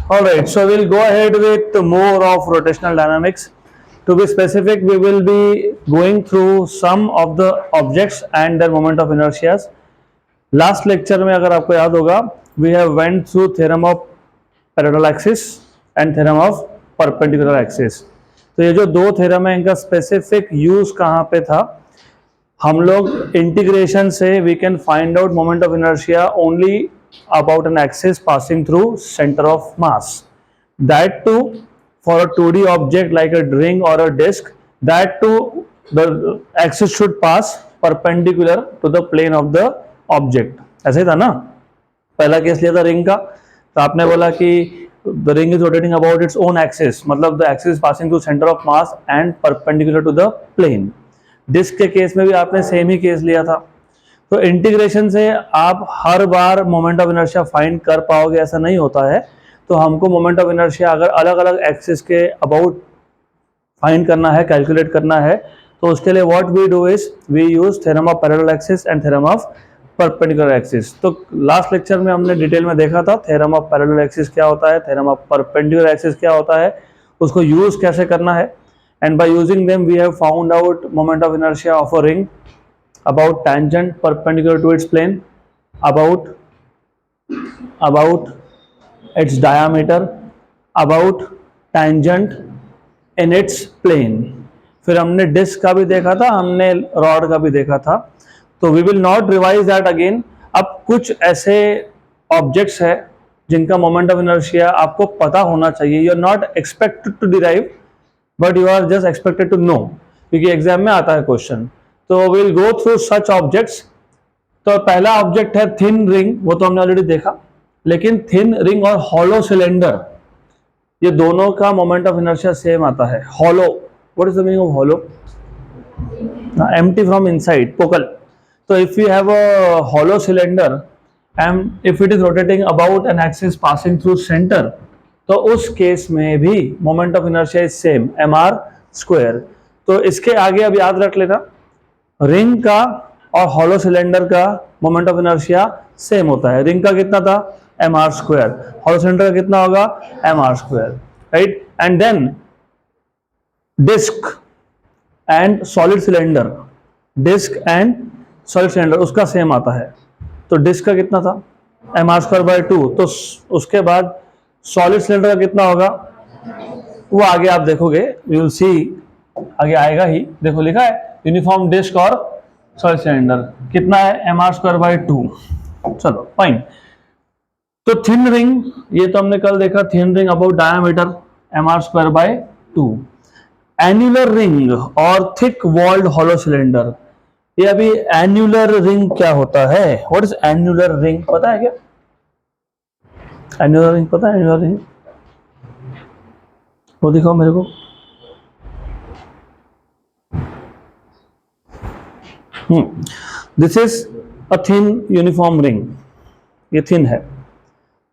All right, so we'll go ahead with more of rotational dynamics. To be specific, we will be going through some of the objects and their moment of inertia. Last lecture में अगर आपको याद होगा, we have went through theorem of parallel axis and theorem of perpendicular axis. तो ये जो दो theorem है इनका स्पेसिफिक यूज कहाँ पे था? हम लोग इंटीग्रेशन से we can find out moment of inertia only about an axis passing through center of mass. That too, for a 2D object like a ring or a disc, that too the axis should pass perpendicular to the plane of the object. ऐसे था ना? पहला case लिया था ring का, तो आपने बोला कि the ring is rotating about its own axis, मतलब the axis is passing through center of mass and perpendicular to the plane. Disc के केस में भी आपने सेम ही केस लिया था. तो इंटीग्रेशन से आप हर बार मोमेंट ऑफ इनर्शिया फाइंड कर पाओगे ऐसा नहीं होता है. तो हमको मोमेंट ऑफ इनर्शिया अगर अलग अलग एक्सिस के अबाउट फाइंड करना है, कैलकुलेट करना है, तो उसके लिए what we do is we use theorem of parallel axis and theorem of perpendicular axis. तो लास्ट लेक्चर में हमने डिटेल में देखा था थ्योरम ऑफ पैरेलल एक्सिस क्या होता है, थ्योरम ऑफ परपेंडिकुलर एक्सिस क्या होता है, उसको यूज कैसे करना है. And by using them we have found out moment of inertia of a ring, about tangent perpendicular to its plane, about its diameter, about tangent in its plane. फिर हमने disc का भी देखा था, हमने रॉड का भी देखा था. तो we will not revise that again. अब कुछ ऐसे ऑब्जेक्ट्स है जिनका मोमेंट ऑफ इनर्शिया आपको पता होना चाहिए. You are not expected to derive but you are just expected to know, क्योंकि एग्जाम में आता है क्वेश्चन. तो will go through such objects. तो पहला ऑब्जेक्ट है थिन रिंग, वो तो हमने ऑलरेडी देखा. लेकिन थिन रिंग और हॉलो सिलेंडर, ये दोनों का मोमेंट ऑफ इनर्शिया सेम आता है. Hollow, what is the meaning of hollow? Empty from inside, पोकल. तो if you have a hollow cylinder and if it is rotating about an axis passing through centre, तो उस case में भी moment of inertia is same, mr². तो इसके आगे अब याद रख लेना, रिंग का और हॉलो सिलेंडर का मोमेंट ऑफ इनर्शिया सेम होता है. रिंग का कितना था? mr². हॉलो सिलेंडर का कितना होगा? mr². Right. And then disc and solid cylinder, disc and solid cylinder उसका सेम आता है. तो डिस्क का कितना था? mr²/2. तो उसके बाद सॉलिड सिलेंडर का कितना होगा वो आगे आप देखोगे, यू विल सी, आगे आएगा ही. देखो लिखा है यूनिफॉर्म डिस्क और सॉलिड सिलेंडर कितना है? mr²/2. चलो फाइन. तो थिन रिंग, ये तो हमने कल देखा, thin ring about diameter mr²/2. Annular ring और थिक वॉल्ड हॉलो सिलेंडर, ये अभी एन्युलर रिंग क्या होता है? व्हाट इज एन्युलर रिंग, पता है क्या? एन्युलर रिंग पता है? एन्युलर रिंग वो दिखाओ मेरे को. This is a thin uniform ring, ये थिन है.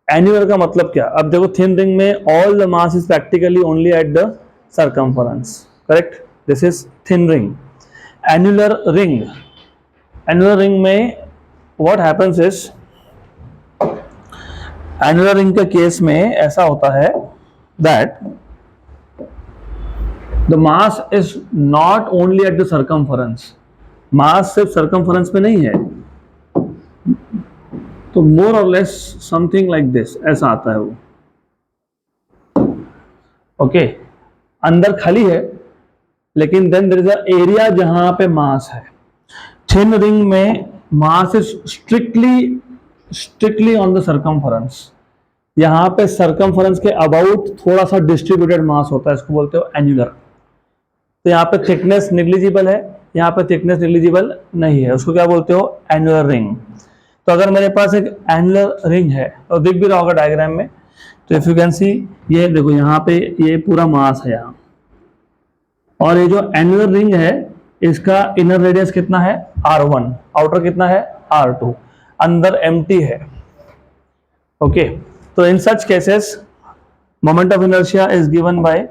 एन्युलर का मतलब क्या? अब देखो थिन रिंग में all the mass is practically only at the circumference, correct. This is thin ring. Annular ring, annular ring में what happens is, annular ring के केस में ऐसा होता है that the mass is not only at the circumference. Mass सिर्फ circumference में नहीं है. तो मोर और लेस समथिंग लाइक दिस, ऐसा आता है वो. ओके, अंदर खाली है लेकिन then there is a area जहां पे मास है. थिन रिंग में mass is strictly on the circumference. यहां पे सर्कमफरेंस के अबाउट थोड़ा सा डिस्ट्रीब्यूटेड मास होता है, इसको बोलते हो एन्युलर. तो यहाँ पे थिकनेस निग्लिजिबल है, यहाँ पे थिकनेस निग्लिजिबल नहीं है, उसको क्या बोलते हो? Annular ring. तो अगर मेरे पास एक एन्युलर रिंग है और दिख भी रहा होगा डायग्राम में, तो इफ यू कैन सी, ये देखो यहाँ पे ये पूरा मास है यहाँ, और ये जो एन्युलर रिंग है इसका इनर रेडियस कितना है? r1, आउटर कितना है? r2, अंदर एम्प्टी है. ओके. तो in such cases moment of inertia is given by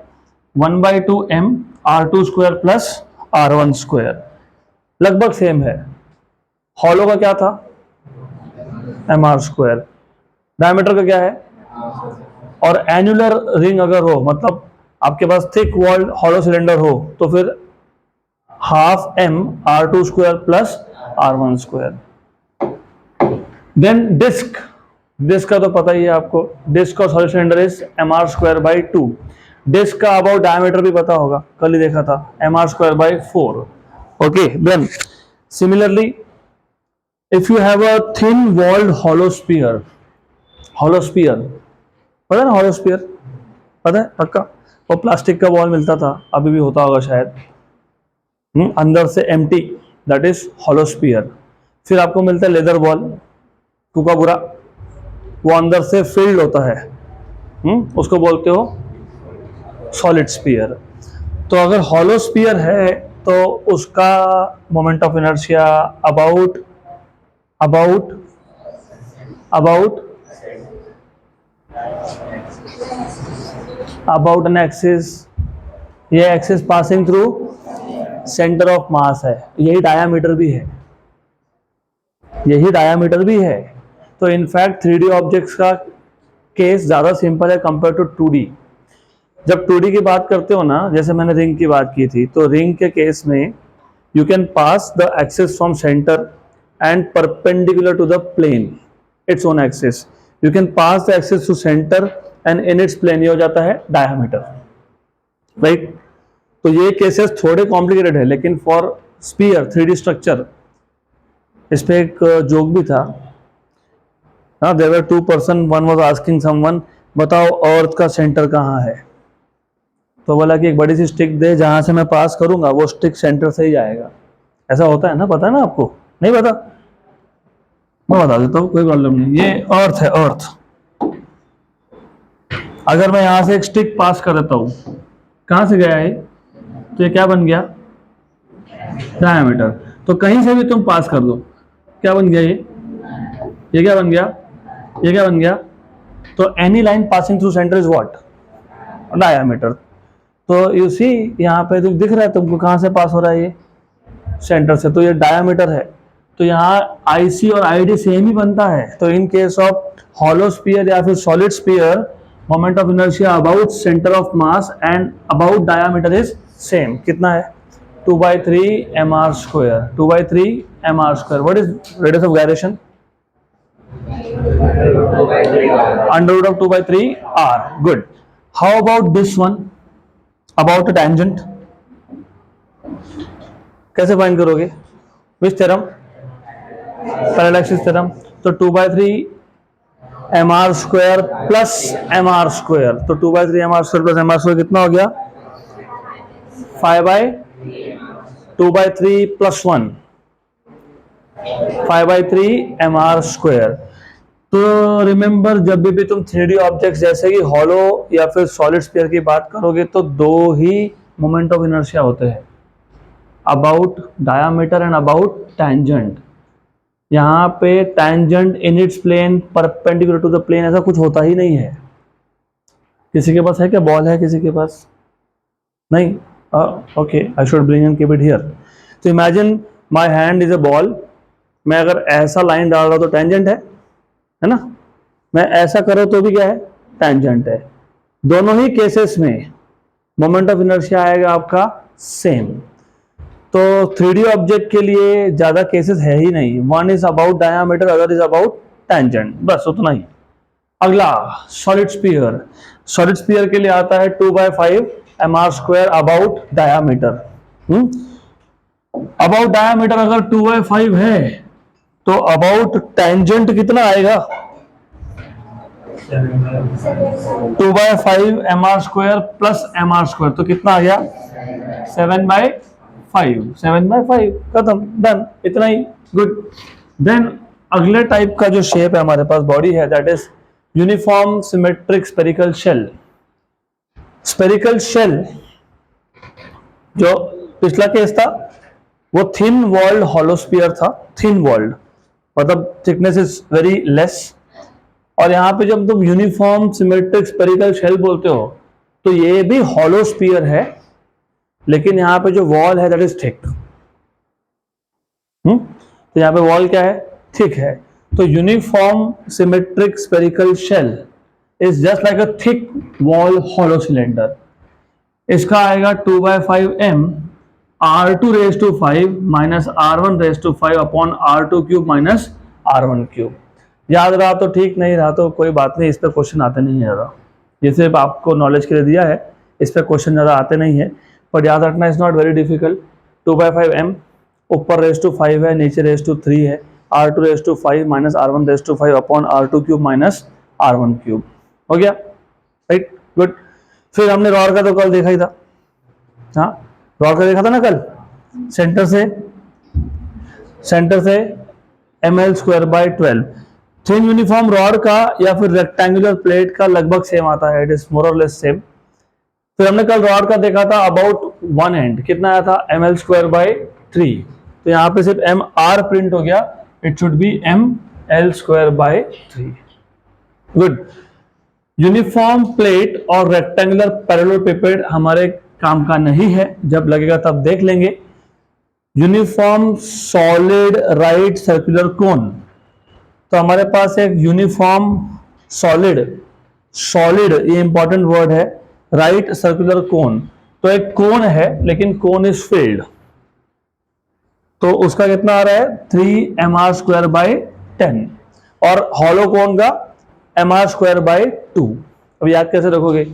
1/2 m r2² plus r1². लगभग सेम है. हॉलो का क्या था? mr². डायमीटर का क्या है? और एनुलर रिंग अगर हो, मतलब आपके पास थिक वॉल्ड हॉलो सिलेंडर हो, तो फिर half m R2 square plus R1 square. Then disc, disc का तो पता ही है आपको, डिस्क का solid cylinder is mr square by 2। Disc का अबाउट डायमीटर भी पता होगा, कल ही देखा था, mr square by 4। Okay, then similarly if you have a thin walled hollow sphere, hollow sphere पता है ना, हॉलो स्फीयर पता है पक्का, वो प्लास्टिक का बॉल मिलता था, अभी भी होता होगा शायद, अंदर से empty, that is hollow sphere. फिर आपको मिलता है लेदर बॉल, टूका बुरा, वो अंदर से फिल्ड होता है, उसको बोलते हो सॉलिड स्फीयर। तो अगर हॉलो स्फीयर है तो उसका moment of inertia about about about about an axis, ये axis passing through centre of mass है, यही डायामीटर भी है, यही डायामीटर भी है। तो इनफैक्ट 3D ऑब्जेक्ट्स का केस ज़्यादा सिंपल है कंपेयर टू 2D। जब 2D की बात करते हो ना, जैसे मैंने रिंग की बात की थी, तो रिंग के केस में you can pass the axis from centre and perpendicular to the plane its own axis, you can pass the axis to centre and in its plane, ये हो जाता है डायमीटर, राइट। तो ये केसेस थोड़े complicated है, लेकिन फॉर स्फीयर 3D स्ट्रक्चर, इस पे एक जोक भी था, हाँ, there were two person, one was asking someone, बताओ अर्थ का सेंटर कहाँ है, तो बोला कि एक बड़ी सी स्टिक दे, जहां से मैं पास करूंगा वो स्टिक सेंटर से ही जाएगा। ऐसा होता है ना, पता है ना आपको, नहीं पता, मैं बता देता हूँ, कोई प्रॉब्लम नहीं। ये अर्थ है, अर्थ, अगर मैं यहां से एक स्टिक पास कर देता हूं, कहां से गया है, तो ये क्या बन गया, डायमीटर। तो कहीं से भी तुम पास कर दो, क्या बन गया ये क्या बन गया, ये क्या बन गया, तो any line passing through centre is what, diameter. तो यू सी यहाँ पे दिख रहा है तुमको कहाँ से पास हो रहा है, ये सेंटर से, तो ये डायमीटर है। तो यहाँ IC और ID सेम ही बनता है। तो in case of hollow sphere या फिर solid sphere, moment of inertia about centre of mass and about diameter is same. कितना है, 2/3 mr square, 2/3 mr square. What is radius of gyration, under root of 2/3 r। Good. How about this one, about a tangent, कैसे find करोगे, which theorem, parallel axis theorem. तो 2/3 mr square plus mr square, तो 2/3 mr square plus mr square कितना हो गया, 5/2/3 plus 1, 5/3 mr square. तो remember, जब भी तुम 3D ऑब्जेक्ट्स जैसे कि हॉलो या फिर सॉलिड स्फीयर की बात करोगे, तो दो ही मोमेंट ऑफ इनर्शिया होते हैं, about diameter and about tangent. यहाँ पे tangent in its plane perpendicular to the plane, ऐसा कुछ होता ही नहीं है। किसी के पास है क्या, बॉल है किसी के पास, नहीं, okay, I should bring and keep it here. तो imagine my hand is a ball, मैं अगर ऐसा लाइन डाल रहा हूं तो टेंजेंट है ना, मैं ऐसा करो तो भी क्या है, टेंजेंट है। दोनों ही केसेस में मोमेंट ऑफ इनर्शिया आएगा आपका सेम। तो 3D ऑब्जेक्ट के लिए ज्यादा केसेस है ही नहीं, one is about diameter, other is about tangent, बस उतना ही। अगला सॉलिड स्फीयर, सॉलिड स्फीयर के लिए आता है 2/5 mr square about diameter. About diameter अगर 2/5 है तो अबाउट टेंजेंट कितना आएगा, 2/5 mr square plus mr square, तो कितना आ गया, 7/5, 7/5, खत्म, डन, इतना ही, गुड। देन अगले टाइप का जो शेप है हमारे पास, बॉडी है, that is uniform symmetric spherical shell. Spherical shell, जो पिछला केस था वो थिन वॉल्ड हॉलो स्फीयर था, थिन वॉल्ड मतलब थिकनेस इज वेरी लेस। और यहां पे जब तुम यूनिफॉर्म सिमेट्रिक स्पेरिकल शेल बोलते हो, तो ये भी हॉलो स्फीयर है, लेकिन यहां पे जो वॉल है दैट इज थिक। तो यहां पे वॉल क्या है, थिक है। तो uniform symmetric spherical shell is just like a thick wall hollow cylinder. इसका आएगा 2/5m r2 raised to 5 minus r1 raised to 5 upon r2 cube minus r1 cube. याद रहा तो ठीक, नहीं रहा तो कोई बात नहीं, इस पर क्वेश्चन आते नहीं है ज़्यादा, ये सिर्फ आपको नॉलेज के लिए दिया है, इस पर क्वेश्चन ज़्यादा आते नहीं है, पर याद रखना is not very difficult. 2/5m ऊपर रेस टू 5 है, नीचे रेस टू 3 है, r2 raise to 5 minus r1 raise to 5 upon r2 cube minus r1 cube. हो गया, राइट, गुड. फिर हमने रॉड का तो कल देखा ही था, हाँ रॉड का देखा था ना कल. सेंटर से ml²/12. थिन यूनिफॉर्म रॉड का या फिर रेक्टेंगुलर प्लेट का लगभग सेम आता है, इट इज मोर और लेस सेम. फिर हमने कल रॉड का देखा था अबाउट वन एंड, कितना आया था ml²/3. तो यहाँ पे सिर्फ mr प्रिंट हो गया, it should B ml²/3. Good. Uniform plate और रेक्टेंगुलर पैरेललोपिपेड हमारे काम का नहीं है, जब लगेगा तब देख लेंगे. Uniform solid right circular cone, तो हमारे पास एक यूनिफॉर्म सॉलिड ये इंपॉर्टेंट वर्ड है, राइट सर्कुलर कोन. तो एक कोन है लेकिन कोन इज फिल्ड, तो उसका कितना आ रहा है 3mr²/10 और हॉलो कोन का mr²/2. अब याद कैसे रखोगे,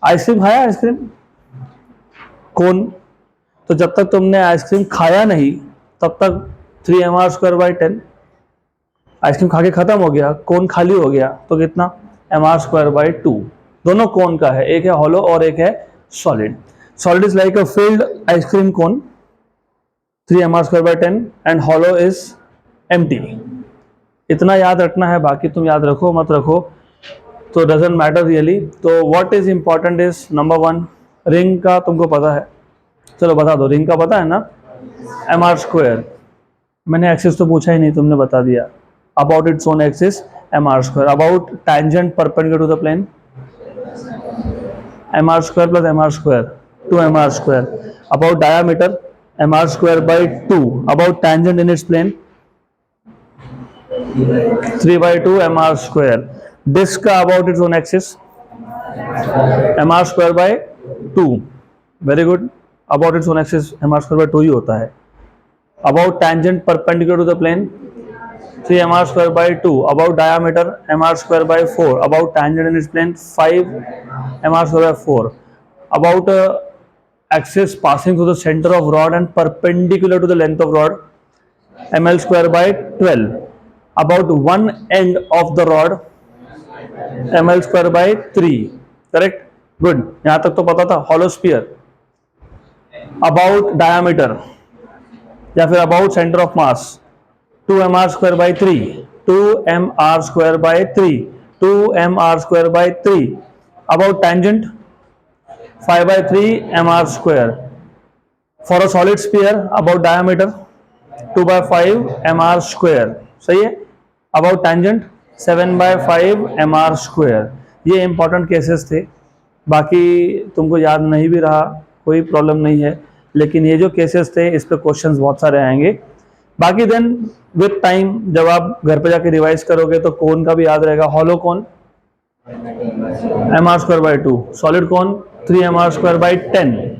आइसक्रीम खाया, आइसक्रीम कोन, तो जब तक तुमने आइसक्रीम खाया नहीं तब तक 3mr²/10. आइसक्रीम खा के खत्म हो गया, कोन खाली हो गया, तो कितना mr²/2. दोनों कोन का है, एक है हॉलो और एक है solid. Solid is like a field ice cream cone 3mr²/10 and hollow is empty. इतना याद रखना है, बाकी तुम याद रखो मत रखो तो डजंट मैटर रियली. तो what is important is number 1 ring का तुमको पता है, चलो बता दो, रिंग का पता है ना mr². मैंने एक्सिस तो पूछा ही नहीं, तुमने बता दिया. about its own axis mr². about tangent perpendicular to the plane mr² plus mr², 2mr². about diameter mr²/2. about tangent in its plane 3/2 mr². disk का about its own axis mr²/2. very good. about its own axis mr²/2 ही होता है. about tangent perpendicular to the plane 3mr²/2. about diameter mr²/4. about tangent in its plane 5mr²/4. about axis passing through the center of rod and perpendicular to the length of rod ml²/12. about one end of the rod ml²/3. correct, good. यहां तक तो पता था. hollow sphere. about diameter या फिर about center of mass 2mr²/3. 2mr²/3. 2mr²/3. about tangent 5/3 mr². for a solid sphere about diameter 2/5 mr². सही है. about tangent 7/5 mr². ये इंपॉर्टेंट केसेस थे, बाकी तुमको याद नहीं भी रहा कोई प्रॉब्लम नहीं है, लेकिन ये जो केसेस थे इस पे क्वेश्चंस बहुत सारे आएंगे. बाकी देन विथ टाइम जब आप घर पे जाके रिवाइज करोगे तो कोन का भी याद रहेगा. Hollow cone mr²/2. Solid cone 3mr²/10.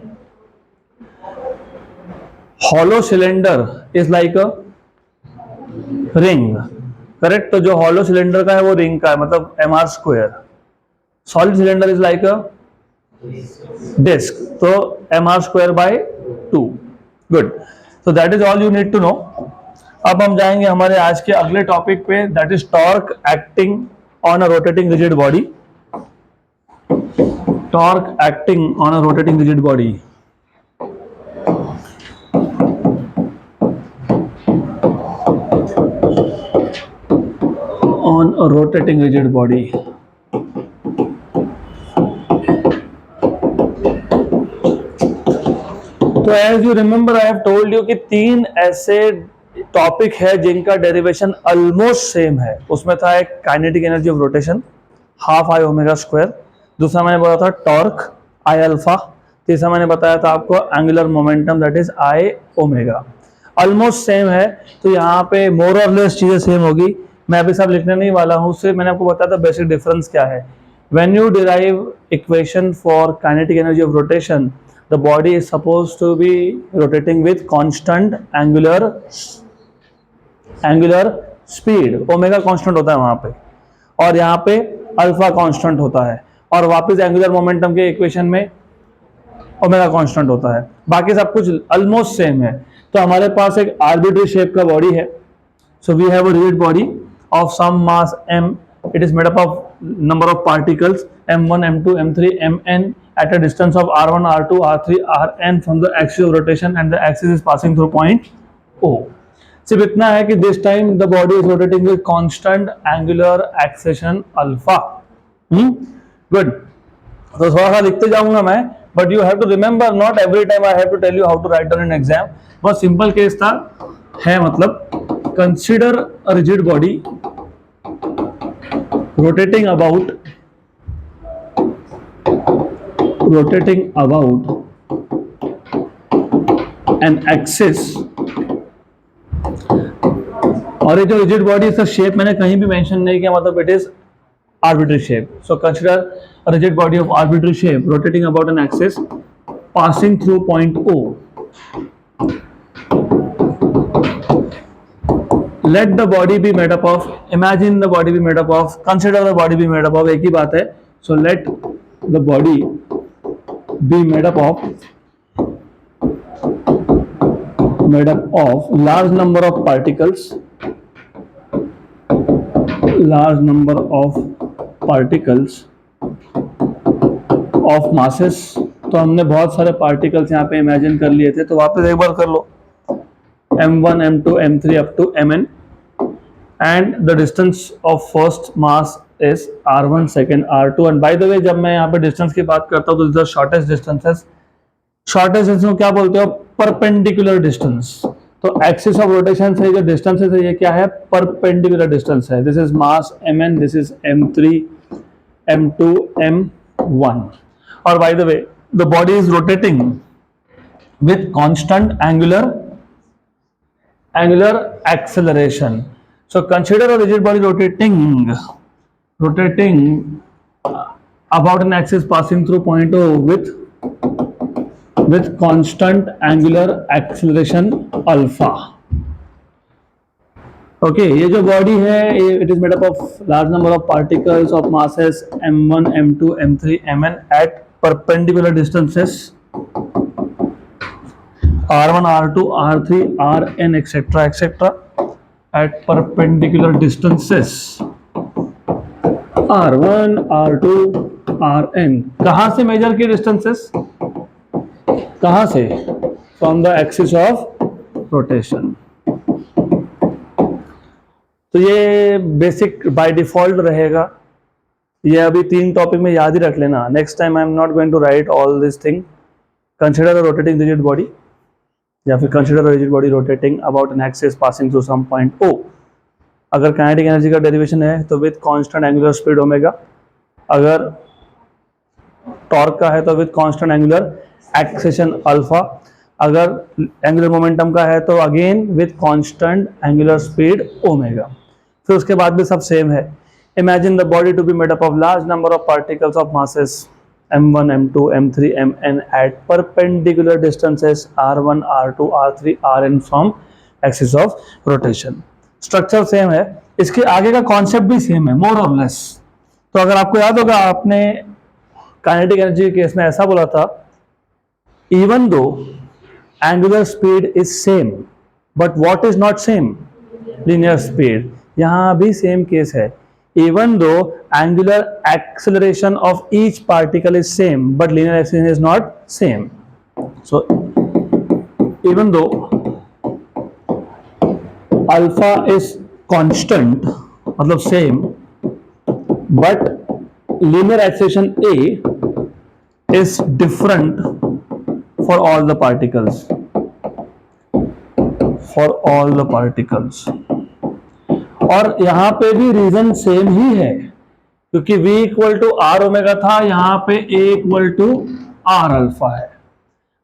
Hollow cylinder is like a ring. Correct, तो जो हॉलो सिलेंडर का है वो रिंग का है, मतलब mr². Solid cylinder is like a disc, तो mr²/2. Good. So that is all you need to know. अब हम जाएंगे हमारे आज के अगले टॉपिक पे, that is torque acting on a rotating rigid body. Torque acting on a rotating rigid body. On a rotating rigid body. तो as you remember I have told you कि 3 ऐसे टॉपिक है जिनका डेरिवेशन ऑलमोस्ट सेम है. उसमें था एक kinetic energy of rotation half I omega square, दूसरा मैंने बोला था टॉर्क आई अल्फा, तीसरा मैंने बताया था आपको angular momentum that is I omega. Almost same है, तो यहाँ पे मोर और लेस चीजें सेम होगी. मैं अभी सब लिखने नहीं वाला हूँ, उससे मैंने आपको बताया था बेसिक डिफरेंस क्या है. When you derive equation for kinetic energy of rotation, the body is supposed to be rotating with constant angular speed. Omega constant होता है वहां पे, और यहाँ पे अल्फा कांस्टेंट होता है, और वापस एंगुलर मोमेंटम के इक्वेशन में ओमेगा कांस्टेंट होता है. बाकी सब कुछ ऑलमोस्ट सेम है. तो हमारे पास एक आर्बिट्री शेप का बॉडी है. So we have a rigid body of some mass m. It is made up of number of particles m1, m2, m3, mn at a distance of r1, r2, r3, rn from the axis of rotation, and the axis is passing through point O. सिर्फ इतना है कि this time the body is rotating with constant angular acceleration alpha. Good. तो थोड़ा सा लिखते जाऊंगा मैं, but you have to remember, not every time I have to tell you how to write down an exam. बहुत simple case था, है मतलब consider a rigid body rotating about an axis. और ये जो रिजिड बॉडी इसका shape मैंने कहीं भी मेंशन नहीं किया, मतलब it is arbitrary shape. So consider a rigid body of arbitrary shape rotating about an axis passing through point O. Let the body be made up of, imagine the body be made up of, consider the body be made up of, एक ही बात है. So let the body be made up of large number of particles of masses. तो हमने बहुत सारे particles यहाँ पे imagine कर लिए थे, तो वापस एक बार कर लो. m1, m2, m3 up to mn, and the distance of first mass is r1, second r2. and by the way, जब मैं यहाँ पे डिस्टेंस की बात करता हूँ तो the shortest distance को क्या बोलते हो? Perpendicular distance. तो एक्सिस ऑफ रोटेशन से जो डिस्टेंस है ये क्या है? परपेंडिकुलर डिस्टेंस है. This is mass mn, this is m3, m2, m1. और by the way, the body is rotating with constant angular acceleration. So consider a rigid body rotating about an axis passing through point O with constant angular acceleration alpha. Okay, ये जो body है it is made up of large number of particles of masses m1, m2, m3, mn at perpendicular distances r1, r2, r3, rn etc. at perpendicular distances r1, r2, rn. कहाँ से major की distances? कहाँ से? From the axis of rotation. तो ये basic by default रहेगा. ये अभी 3 टॉपिक में याद ही रख लेना. Next time I am not going to write all this thing. Consider the rotating rigid body, या फिर consider rigid body rotating about an axis passing through some point O. अगर काइनेटिक एनर्जी का derivation है तो with constant angular speed omega. अगर torque का है तो with constant angular acceleration alpha. अगर एंगुलर मोमेंटम का है तो again with constant angular speed omega. फिर उसके बाद भी सब सेम है. Imagine the body to be made up of large number of particles of masses m1, m2, m3, mn at perpendicular distances r1, r2, r3, rn from axis of rotation. Structure same है, इसके आगे का concept भी same है, मोर और less. तो अगर आपको याद होगा, आपने काइनेटिक एनर्जी के केस में ऐसा बोला था, even though angular speed is same but what is not same? Linear speed. यहां भी सेम केस है. Even though angular acceleration of each particle is same, but linear acceleration is not same. So, even though alpha is constant, मतलब same, but linear acceleration A is different for all the particles. For all the particles. और यहां पे भी reason same ही है, क्योंकि v equal to are omega था, यहां पे a equal to r alpha है.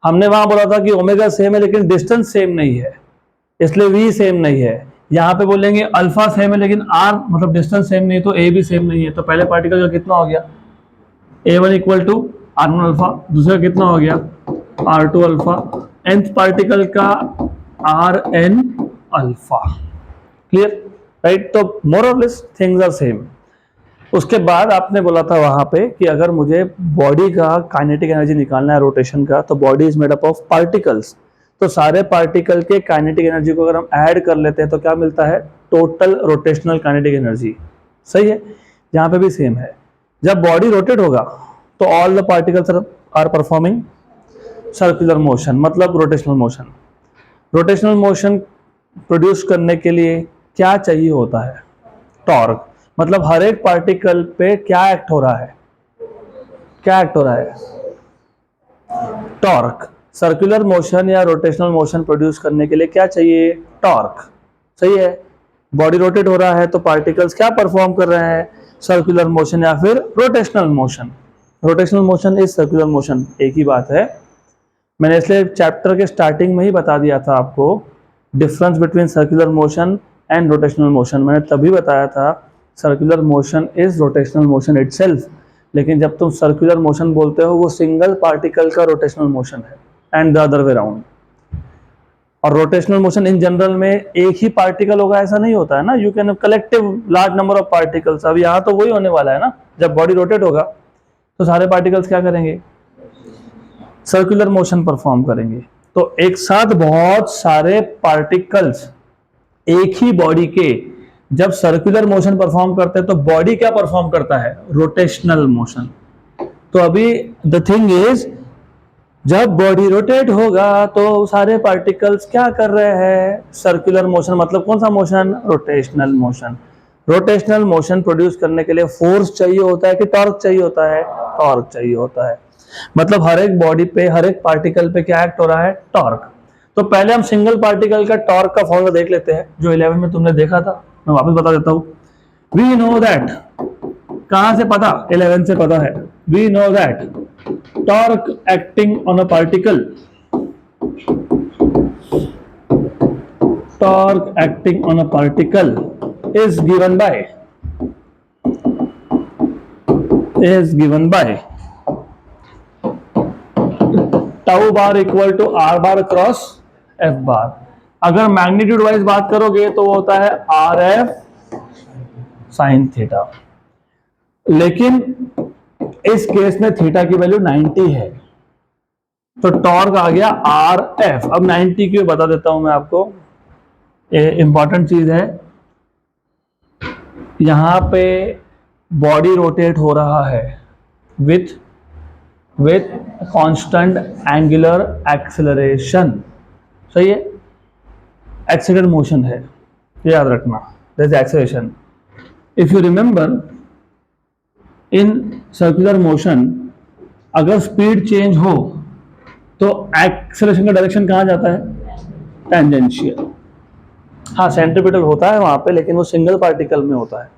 हमने वहां बोला था कि ओमेगा सेम है लेकिन डिस्टेंस सेम नहीं है, इसलिए v सेम नहीं है. यहाँ पे बोलेंगे अल्फा सेम है लेकिन आर मतलब डिस्टेंस सेम नहीं, तो ए भी सेम नहीं है, तो पहले पार्टिकल का कितना हो गया A1 equal to R1 alpha, दूसरा कितना हो गया R2 अल्फा, nth पार्टिकल का Rn अल्फा। Clear, right? तो मोर और लेस थिंग्स आर सेम। उसके बाद आपने बोला था वहां पे कि अगर मुझे बॉडी का काइनेटिक एनर्जी निकालना है रोटेशन का, तो body is made up of particles, तो सारे पार्टिकल के काइनेटिक एनर्जी को अगर हम ऐड कर लेते हैं तो क्या मिलता है, टोटल रोटेशनल काइनेटिक एनर्जी। सही है, यहाँ पे भी सेम है। जब बॉडी रोटेट होगा तो all the particles are performing circular motion, मतलब rotational motion. Rotational motion produce करने के लिए क्या चाहिए होता है, टॉर्क। मतलब हर एक पार्टिकल पे क्या एक्ट हो रहा है, क्या एक्ट हो रहा है, टॉर्क। सर्कुलर मोशन या रोटेशनल मोशन प्रोड्यूस करने के लिए क्या चाहिए, टॉर्क। सही है, बॉडी रोटेट हो रहा है तो पार्टिकल्स क्या परफॉर्म कर रहे हैं, सर्कुलर मोशन या फिर rotational motion. Rotational motion is circular motion, एक ही बात है। मैंने इसलिए चैप्टर के स्टार्टिंग में ही बता दिया था आपको difference between circular motion and rotational motion. मैंने तभी बताया था circular motion is rotational motion itself, लेकिन जब तुम सर्कुलर मोशन बोलते हो वो सिंगल पार्टिकल का रोटेशनल मोशन है and the other way round. और रोटेशनल मोशन इन जनरल में एक ही पार्टिकल होगा ऐसा नहीं होता है ना, you can collective large number of particles. अब यहाँ तो वही होने वाला है ना, जब बॉडी रोटेट होगा तो सारे पार्टिकल्स क्या करेंगे, सर्कुलर मोशन परफॉर्म करेंगे। तो एक साथ बहुत सारे पार्टिकल्स एक ही बॉडी के जब सर्कुलर मोशन परफॉर्म करते हैं तो बॉडी क्या परफॉर्म करता है, रोटेशनल मोशन। तो अभी द थिंग इज, जब बॉडी रोटेट होगा तो सारे पार्टिकल्स क्या कर रहे हैं, सर्कुलर मोशन। मतलब कौन सा motion, rotational motion. Rotational motion produce करने के लिए फोर्स चाहिए होता है कि टॉर्क चाहिए होता है, टॉर्क चाहिए होता है। मतलब हर एक बॉडी पे, हर एक पार्टिकल पे क्या एक्ट हो रहा है, टॉर्क। तो पहले हम सिंगल पार्टिकल का टॉर्क का फॉर्मूला देख लेते हैं, जो 11 में तुमने देखा था, मैं वापस बता देता हूं। वी नो दैट, कहां से पता, 11 से पता है। We know that torque acting on a particle, torque acting on a particle is given by tau bar equal to r bar cross f bar। अगर मैग्नीट्यूड वाइज बात करोगे तो वो होता है आर एफ साइन थीटा, लेकिन इस case में थीटा की वैल्यू 90 है, तो टॉर्क आ गया आर एफ। अब 90 क्यों, बता देता हूं मैं आपको, इंपॉर्टेंट चीज है। यहां पे बॉडी रोटेट हो रहा है विथ कांस्टेंट एंगुलर एक्सेलरेशन। सही है, एक्सीलरेटेड मोशन है, याद रखना, that is acceleration. If you remember, in circular motion अगर स्पीड चेंज हो तो एक्सेलरेशन का डायरेक्शन कहां जाता है, टेंजेंशियल। हाँ, सेंट्रीपिटल होता है वहां पे, लेकिन वो सिंगल पार्टिकल में होता है,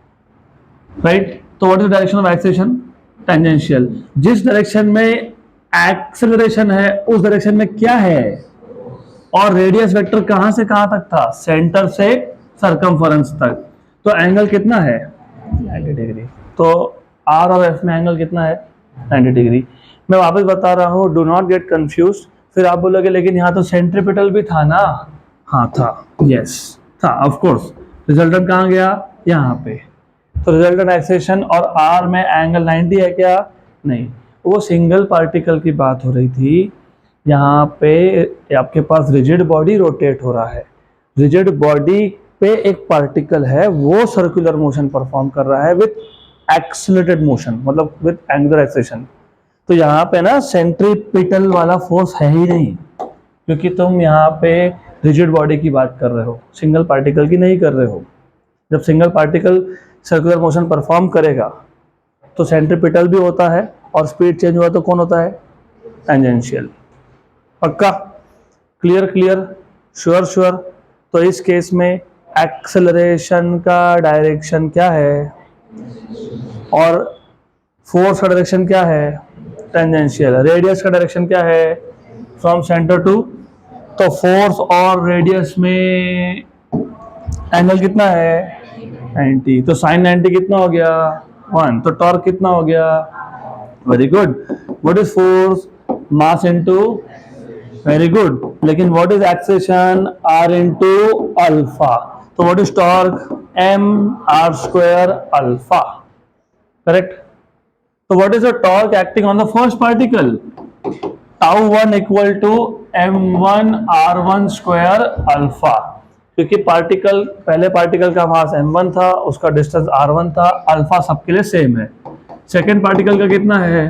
राइट? तो what is the direction of acceleration, tangential. जिस डायरेक्शन में एक्सेलरेशन है उस डायरेक्शन में क्या है, और रेडियस वेक्टर कहां से कहां तक था, सेंटर से सर्कमफरेंस तक। तो एंगल कितना है, 90 डिग्री। तो आर और एफ में एंगल कितना है, 90 डिग्री। मैं वापस बता रहा हूं, डू नॉट गेट कंफ्यूज। फिर आप बोलोगे लेकिन यहाँ तो सेंट्रीपिटल भी था ना, हाँ था, यस था, ऑफ कोर्स। रिजल्टेंट कहाँ गया, यहाँ पे। तो रिजल्टेंट एक्सेलरेशन और आर में एंगल 90 है क्या, नहीं, वो सिंगल पार्टिकल की बात हो रही थी। यहाँ पे आपके पास रिजिड बॉडी रोटेट हो रहा है, रिजिड बॉडी पे एक पार्टिकल है, वो सर्कुलर मोशन परफॉर्म कर रहा है विथ एक्सीलरेटेड मोशन, मतलब विथ एंगुलर एक्सेलरेशन। तो यहाँ पे ना सेंट्रीपिटल वाला फोर्स है ही नहीं, क्योंकि तुम यहाँ पे रिजिड बॉडी की बात कर रहे हो, सिंगल पार्टिकल की नहीं कर रहे हो। जब single particle circular motion perform करेगा तो सेंट्रीपिटल भी होता है, और स्पीड चेंज हुआ तो कौन होता है, टेंजेंशियल। पक्का, क्लियर क्लियर, श्योर श्योर। तो इस केस में एक्सेलरेशन का डायरेक्शन क्या है और फोर्स का डायरेक्शन क्या है, टेंजेंशियल। रेडियस का डायरेक्शन क्या है, फ्रॉम सेंटर टू। तो फोर्स और रेडियस में एंगल कितना है 90, तो साइन 90 कितना हो गया 1, तो टॉर्क कितना हो गया, very good. What is force, mass into, very good. लेकिन what is acceleration, R into alpha, तो what is torque, M R square alpha, correct. तो what is the torque acting on the first particle, tau 1 equal to m1 r1 square alpha, क्योंकि particle, पहले particle का mass m1 था, उसका distance r1 था, alpha सबके लिए same है। सेकेंड पार्टिकल का कितना है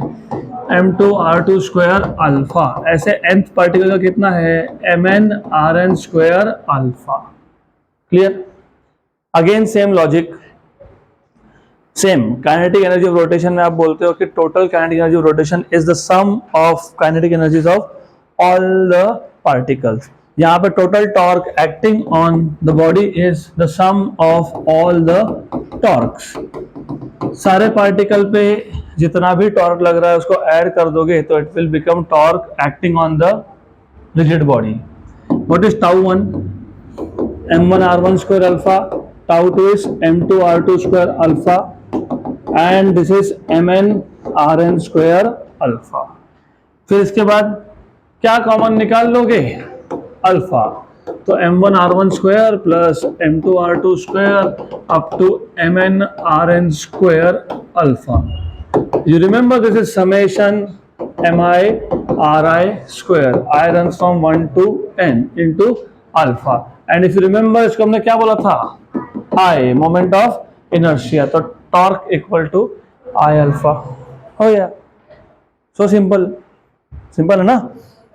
m2 r2 स्क्वायर अल्फा, ऐसे nth पार्टिकल का कितना है mn rn square alpha, clear. Again same logic, same kinetic energy of rotation में आप बोलते हो कि total kinetic energy of rotation is the sum of kinetic energies of all the particles. यहाँ पे total torque acting on the body is the sum of all the torques. सारे particle पे जितना भी टॉर्क लग रहा है उसको ऐड कर दोगे तो it will become torque acting on the rigid body. What is tau 1, m1 r1 square alpha, tau 2 is m2 r2 square alpha and this is mn rn square alpha. फिर इसके बाद क्या कॉमन निकाल लोगे, alpha, तो m1 r1 square plus m2 r2 square up to mn rn square alpha. You remember this is summation mi ri square, I runs from 1 to n into alpha, and if you remember इसको हमने क्या बोला था, I moment of inertia, तो torque equal to I alpha हो गया। So simple, simple है ना।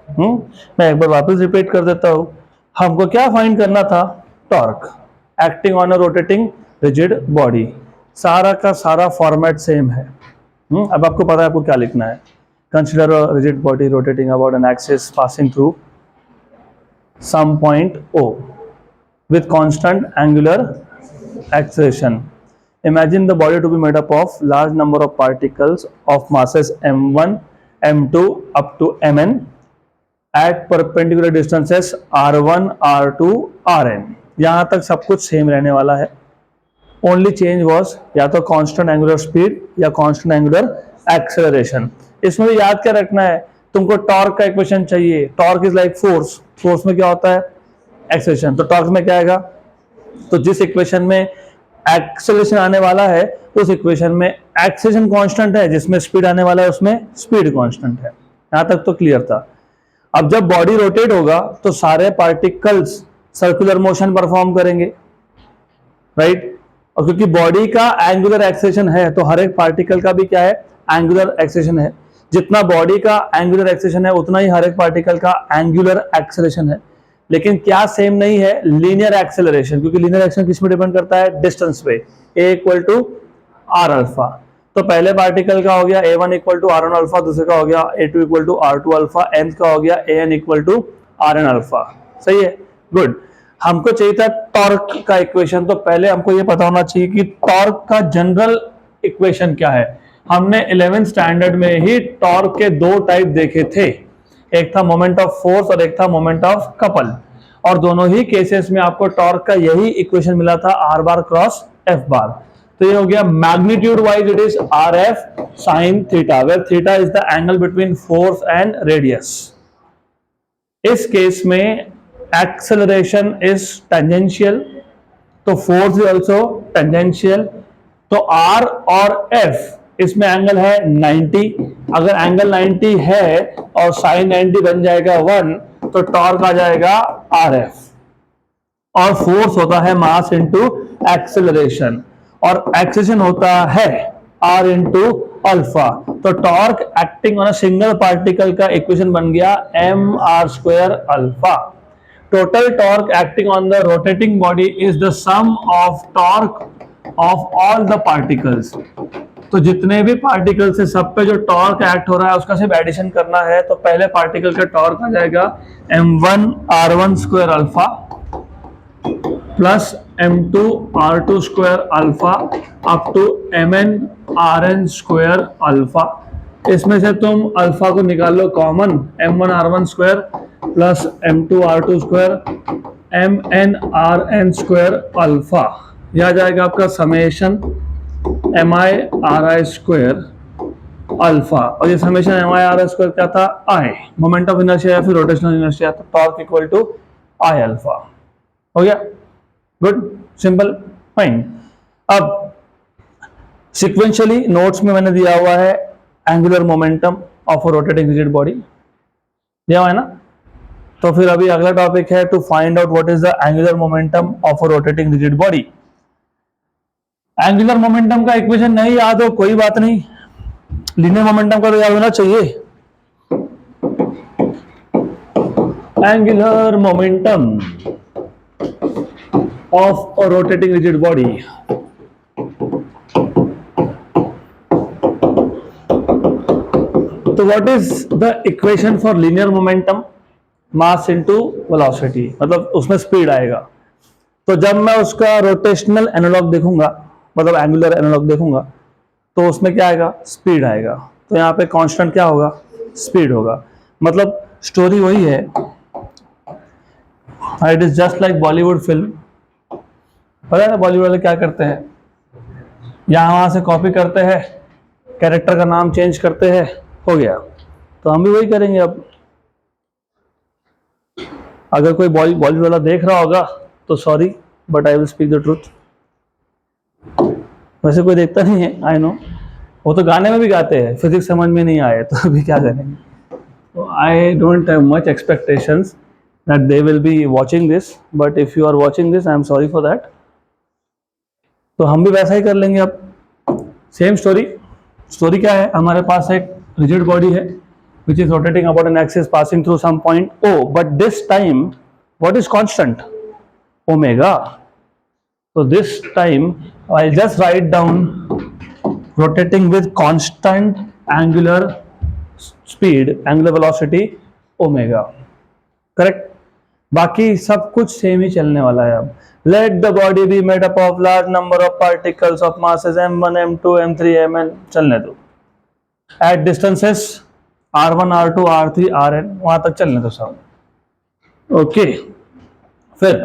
मैं एक बार वापस रिपीट कर देता हूँ, हमको क्या फाइंड करना था, torque acting on a rotating rigid body. सारा का सारा फॉर्मेट सेम है। अब आपको पता है आपको क्या लिखना है, consider a rigid body rotating about an axis passing through some point O with constant angular acceleration. Imagine the body to be made up of large number of particles of masses m1, m2 up to mn at perpendicular distances r1, r2, rn. यहाँ तक सब कुछ same रहने वाला है। Only change was या तो constant angular speed या कांस्टेंट एंगुलर एक्सेलरेशन। इसमें भी याद क्या रखना है, तुमको टॉर्क का इक्वेशन चाहिए। Torque is like force, force में क्या होता है एक्सेलरेशन, तो टॉर्क में क्या आएगा, तो जिस इक्वेशन में एक्सेलरेशन आने वाला है उस इक्वेशन में एक्सेलरेशन कांस्टेंट है, जिसमें स्पीड आने वाला है उसमें स्पीड कांस्टेंट है। यहां तक तो क्लियर था। अब जब बॉडी रोटेट होगा तो सारे पार्टिकल्स सर्कुलर मोशन परफॉर्म करेंगे, राइट। और क्योंकि बॉडी का एंगुलर एक्सेलरेशन है तो हर एक पार्टिकल का भी क्या है, एंगुलर एक्सेलरेशन है। जितना बॉडी का एंगुलर एक्सेलरेशन है उतना ही हर एक पार्टिकल का एंगुलर एक्सेलरेशन है। लेकिन क्या सेम नहीं है, लीनियर एक्सेलरेशन, क्योंकि लीनियर एक्सेलरेशन किस में डिपेंड करता है, डिस्टेंस पे, a equal to r alpha. तो पहले पार्टिकल का हो गया a1 equal to r1 alpha, दूसरे का हो गया a2 equal to r2 alpha, nth का हो गया an equal to rn alpha. सही है, गुड। हमको चाहिए था टॉर्क का इक्वेशन, तो पहले हमको ये पता होना चाहिए कि टॉर्क का जनरल इक्वेशन क्या है। हमने 11th स्टैंडर्ड में ही टॉर्क के दो टाइप देखे थे, एक था मोमेंट ऑफ फोर्स और एक था मोमेंट ऑफ कपल, और दोनों ही केसेस में आपको टॉर्क का यही इक्वेशन मिला था, R bar cross F bar. तो ये हो गया magnitude wise it is R F sine theta, where theta is the angle between force and radius. इस केस में एक्सेलरेशन इज टेंजेंशियल, तो फोर्स इज ऑल्सो टेंजेंशियल। तो आर और F इसमें एंगल है 90, अगर एंगल 90 है और साइन 90 बन जाएगा 1, तो टॉर्क आ जाएगा आर एफ। और फोर्स होता है मास इंटू एक्सेलरेशन, और एक्सेलरेशन होता है आर इंटू अल्फा। तो torque acting on a single particle का इक्वेशन बन गया M R square alpha. Total torque acting on the rotating body is the sum of torque of all the particles. तो जितने भी particles है सब पे जो टॉर्क एक्ट हो रहा है उसका सिर्फ एडिशन करना है। तो पहले पार्टिकल का टॉर्क आ जाएगा m1 r1 square alpha plus m2 r2 square alpha up to mn rn square alpha. इसमें से तुम अल्फा को निकाल लो common, m1 r1 square plus m2 r2 square M N R N square alpha, यह आ जाएगा आपका summation M I R I square alpha, और ये summation M I R I square क्या था, आई, मोमेंट ऑफ इनर्शिया या फिर रोटेशनल इनर्शिया, तो torque equal to I alpha. हो गया, गुड, सिंपल, फाइन। अब सिक्वेंशियली नोट्स में मैंने दिया हुआ है angular momentum of a rotating rigid body, दिया हुआ है ना। तो फिर अभी अगला टॉपिक है to find out what is the angular momentum of a rotating rigid body. Angular momentum का इक्वेशन नहीं याद हो कोई बात नहीं, लीनियर मोमेंटम का तो याद होना चाहिए। Angular momentum of a rotating rigid body, तो what is the equation for linear momentum, mass into velocity, मतलब उसमें स्पीड आएगा। तो जब मैं उसका रोटेशनल एनालॉग देखूंगा, मतलब एंगुलर एनालॉग देखूंगा, तो उसमें क्या आएगा, स्पीड आएगा। तो यहाँ पे कांस्टेंट क्या होगा, स्पीड होगा। मतलब स्टोरी वही है, it is just like Bollywood film. पता है ना बॉलीवुड वाले क्या करते हैं, यहाँ वहां से कॉपी करते हैं, कैरेक्टर का नाम चेंज करते हैं, हो गया। तो हम भी वही करेंगे अब। अगर कोई बॉलीवुड वाला देख रहा होगा तो sorry, but I will speak the truth. वैसे कोई देखता नहीं है, आई नो, वो तो गाने में भी गाते हैं, फिजिक्स समझ में नहीं आए तो अभी क्या करेंगे। तो I don't have much expectations that they will be watching this, but if you are watching this I am sorry for that. तो हम भी वैसा ही कर लेंगे अब, सेम स्टोरी। स्टोरी क्या है, हमारे पास एक रिजिड बॉडी है which is rotating about an axis passing through some point O, but this time what is constant, omega. So this time I'll just write down rotating with constant angular speed, angular velocity omega, correct। बाकी सब कुछ same ही चलने वाला है। अब let the body be made up of large number of particles of masses m1 m2 m3 mn, चलने दो, at distances R1 R2 R3 Rn, वहां तक चलने दो सब, ओके। फिर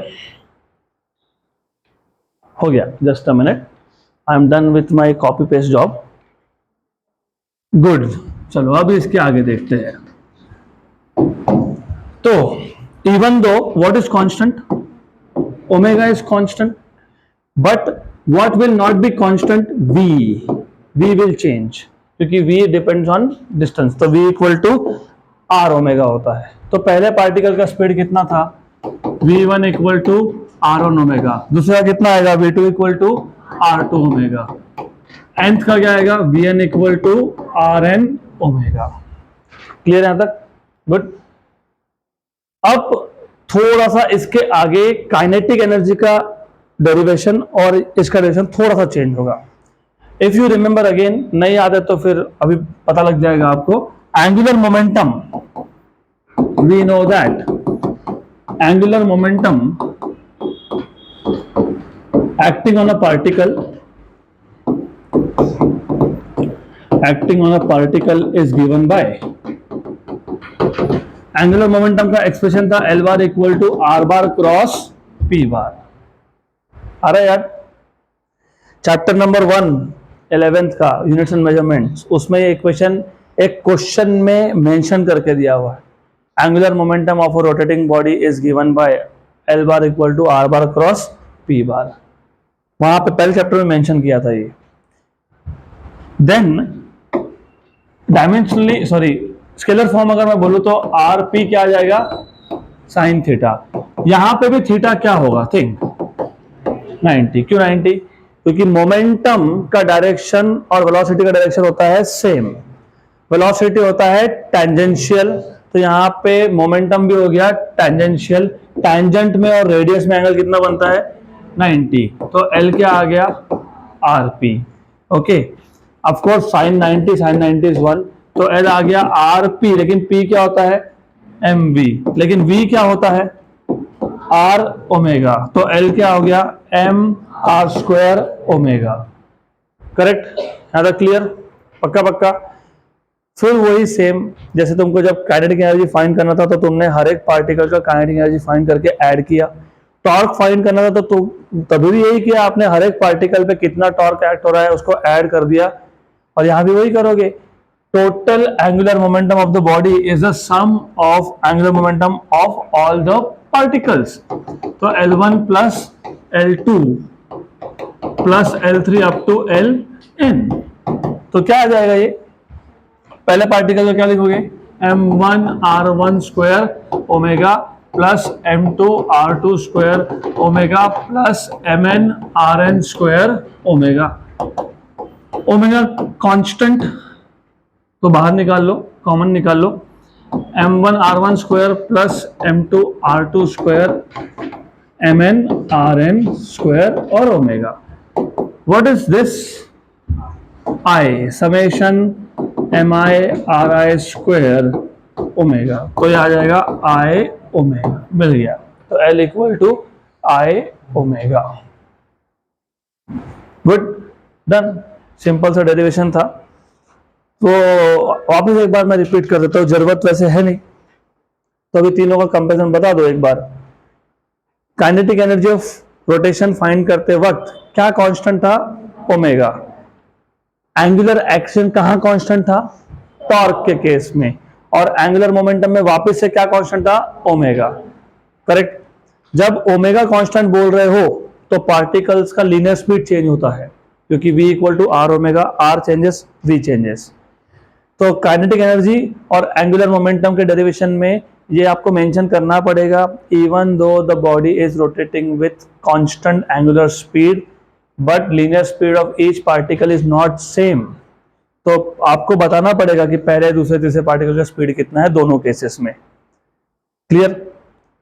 हो गया, just a minute, I am done with my copy paste job, good. चलो अब इसके आगे देखते हैं। तो even though what is constant, omega is constant, but what will not be constant, V will change, क्योंकि v डिपेंड्स ऑन डिस्टेंस। तो v equal to r omega होता है। तो पहले पार्टिकल का स्पीड कितना था, v1 equal to r1 omega, दूसरा कितना आएगा, v2 equal to r2 omega, nth का क्या आएगा, vn equal to rn omega. Clear यहां तक, गुड। अब थोड़ा सा इसके आगे काइनेटिक एनर्जी का डेरिवेशन और इसका डेरिवेशन थोड़ा सा चेंज होगा। इफ यू रिमेंबर अगेन, नहीं याद है तो फिर अभी पता लग जाएगा आपको। Angular momentum, we know that angular momentum acting on a particle is given by, angular momentum का एक्सप्रेशन था L bar equal to R bar cross P bar. अरे यार चैप्टर नंबर 1 11th का यूनिट्स एंड मेजरमेंट्स, उसमें ये equation एक question में mention करके दिया हुआ है। Angular momentum of a rotating body is given by L bar equal to R bar cross P bar, वहां पे पहले चैप्टर में मेंशन किया था ये। Then dimensionally, sorry scalar form अगर मैं बोलूं तो आर पी क्या आ जाएगा, साइन थीटा। यहां पे भी थीटा क्या होगा, थिंक 90। क्यों 90, क्योंकि मोमेंटम का डायरेक्शन और वेलोसिटी का डायरेक्शन होता है सेम। वेलोसिटी होता है टेंजेंशियल, तो यहां पे मोमेंटम भी हो गया टेंजेंशियल। टेंजेंट में और रेडियस में एंगल कितना बनता है, 90। तो एल क्या आ गया, R P, okay. Of course sine 90 is 1, तो एल आ गया आर पी, लेकिन पी क्या होता है, एम वी, लेकिन वी क्या होता है, आर ओमेगा। तो एल क्या हो गया, M R square omega, correct. यहां तक क्लियर, पक्का पक्का। फिर वही सेम, जैसे तुमको जब काइनेटिक एनर्जी फाइंड करना था तो तुमने हर एक पार्टिकल का काइनेटिक एनर्जी फाइंड करके ऐड किया, टॉर्क फाइंड करना था तो तभी भी यही किया आपने, हर एक पार्टिकल पे कितना टॉर्क एक्ट हो रहा है उसको ऐड कर दिया, और यहां भी वही करोगे। Total angular momentum of the body is the sum of angular momentum of all the particles. तो L1 plus L2 plus L3 up to Ln, तो क्या आ जाएगा ये, पहले पार्टिकल का क्या लिखोगे, m1r1 square omega plus m2 r2 square omega plus mn rn square omega. Omega constant तो बाहर निकाल लो, कॉमन निकाल लो, m1 r1 square plus m2 r2 square mn rn square और omega. What is this, I summation mi ri square omega, तो ये आ जाएगा I ओमेगा, मिल गया। तो L equal to I omega. Good, done, simple सा derivation था। तो वापस एक बार मैं रिपीट कर देता हूँ, जरूरत वैसे है नहीं, तो अभी तीनों का कंपेरिजन बता दो एक बार। Kinetic energy of rotation find करते वक्त क्या कांस्टेंट था, ओमेगा। एंगुलर एक्शन कहां कांस्टेंट था, टॉर्क के केस में, और एंगुलर मोमेंटम में वापस से क्या कांस्टेंट था, ओमेगा। करेक्ट। जब ओमेगा कांस्टेंट बोल रहे हो तो पार्टिकल्स का लीनियर स्पीड चेंज होता है, क्योंकि v equal to are omega, R changes v changes. तो काइनेटिक एनर्जी और एंगुलर मोमेंटम के डेरिवेशन में ये आपको मेंशन करना पड़ेगा, even though the body is rotating with constant angular speed but linear speed of each particle is not same. तो आपको बताना पड़ेगा कि पहले दूसरे तीसरे पार्टिकल का स्पीड कितना है दोनों केसेस में। क्लियर।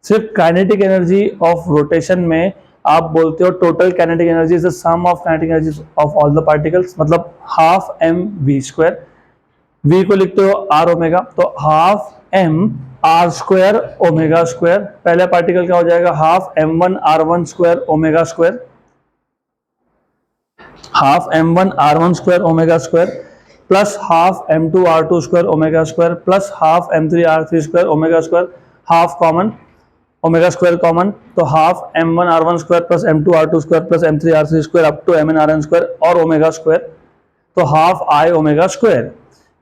सिर्फ काइनेटिक एनर्जी ऑफ रोटेशन में आप बोलते हो total kinetic energy is the sum of kinetic energy of all the particles, मतलब half m v square. v को लिखते हो r ओमेगा, तो half m r square omega square. पहले पार्टिकल क्या हो जाएगा, half m1 r1 square omega square, half m1 r1 square omega square plus half m2 r2 square omega square plus half m3 r3 square omega square, half common, omega square common, तो half m1 r1 square plus m2 r2 square plus m3 r3 square up to mn rn square और omega square, तो half I omega square.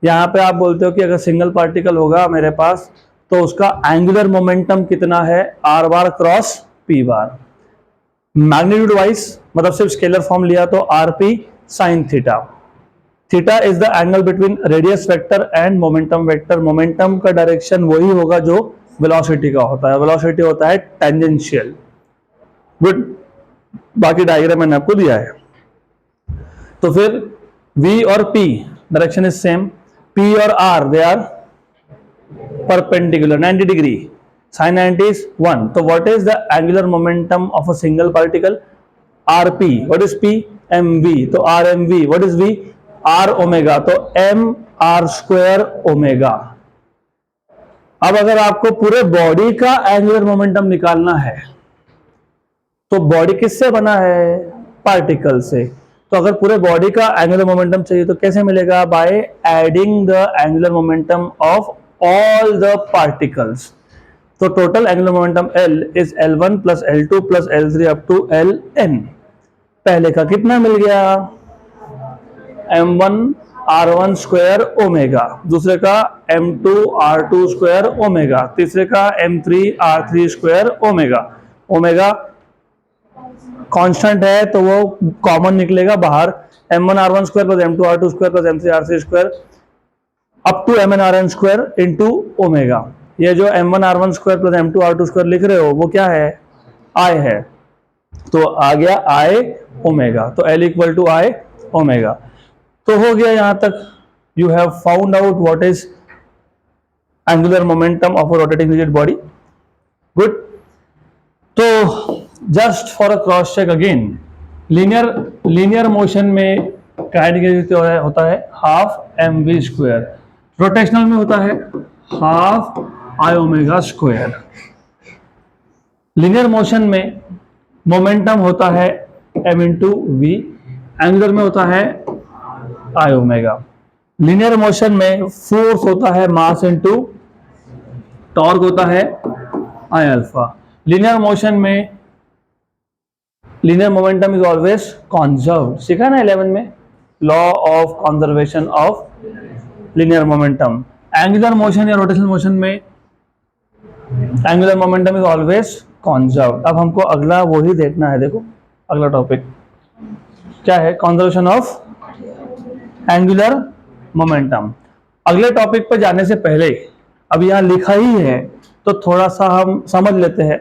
यहाँ पे आप बोलते हो कि अगर सिंगल पार्टिकल होगा मेरे पास तो उसका एंगुलर मोमेंटम कितना है, r बार क्रॉस p बार। मैग्नीट्यूड वाइज मतलब सिर्फ स्केलर फॉर्म लिया तो rp sin theta. Theta is the angle between radius vector and momentum vector. Momentum का डायरेक्शन वही होगा जो वेलोसिटी का होता है, वेलोसिटी होता है टेंजेंशियल। गुड, बाकी डायग्राम मैंने आपको दिया है। तो फिर v और p direction is same, p और r they are perpendicular 90 degree, sin 90 is 1. So what is the angular momentum of a single particle, rp? What is p? mv. तो rmv, what is v? r omega, तो m r square omega. अब अगर आपको पूरे body का angular momentum निकालना है तो बॉडी किससे बना है, पार्टिकल से। तो अगर पूरे बॉडी का एंगुलर मोमेंटम चाहिए तो कैसे मिलेगा, by adding the angular momentum of all the particles. तो total angular momentum L is L1 plus L2 plus L3 up to Ln। पहले का कितना मिल गया, m1 r1 स्क्वायर ओमेगा, दूसरे का m2 r2 स्क्वायर ओमेगा, तीसरे का m3 r3 square omega. Omega constant है तो वो कॉमन निकलेगा बाहर, m1 r1 square plus m2 r2 square plus m3 r3 square up to mn rn square into omega. ये जो m1 r1 square plus m2 r2 square लिख रहे हो वो क्या है, I है, तो आ गया I ओमेगा। तो L equal to I omega. तो हो गया यहां तक, you have found out what is angular momentum of a rotating rigid body. Good. तो just for a cross check again, linear motion में काइनेटिक एनर्जी होता है हाफ mv स्क्वायर, रोटेशनल में होता है half I omega square. Linear motion में momentum होता है m इंटू वी, एंगुलर में होता है I ओमेगा। लीनियर मोशन में फोर्स होता है मास इंटू टॉर्क होता है I अल्फा। लीनियर मोशन में linear momentum is always conserved. सीखा ना 11 में, law of conservation of linear momentum. Angular motion या rotational motion में angular momentum is always conserved. अब हमको अगला वही देखना है, देखो अगला टॉपिक क्या है, conservation of angular momentum. अगले टॉपिक पर जाने से पहले अब यहाँ लिखा ही है तो थोड़ा सा हम समझ लेते हैं.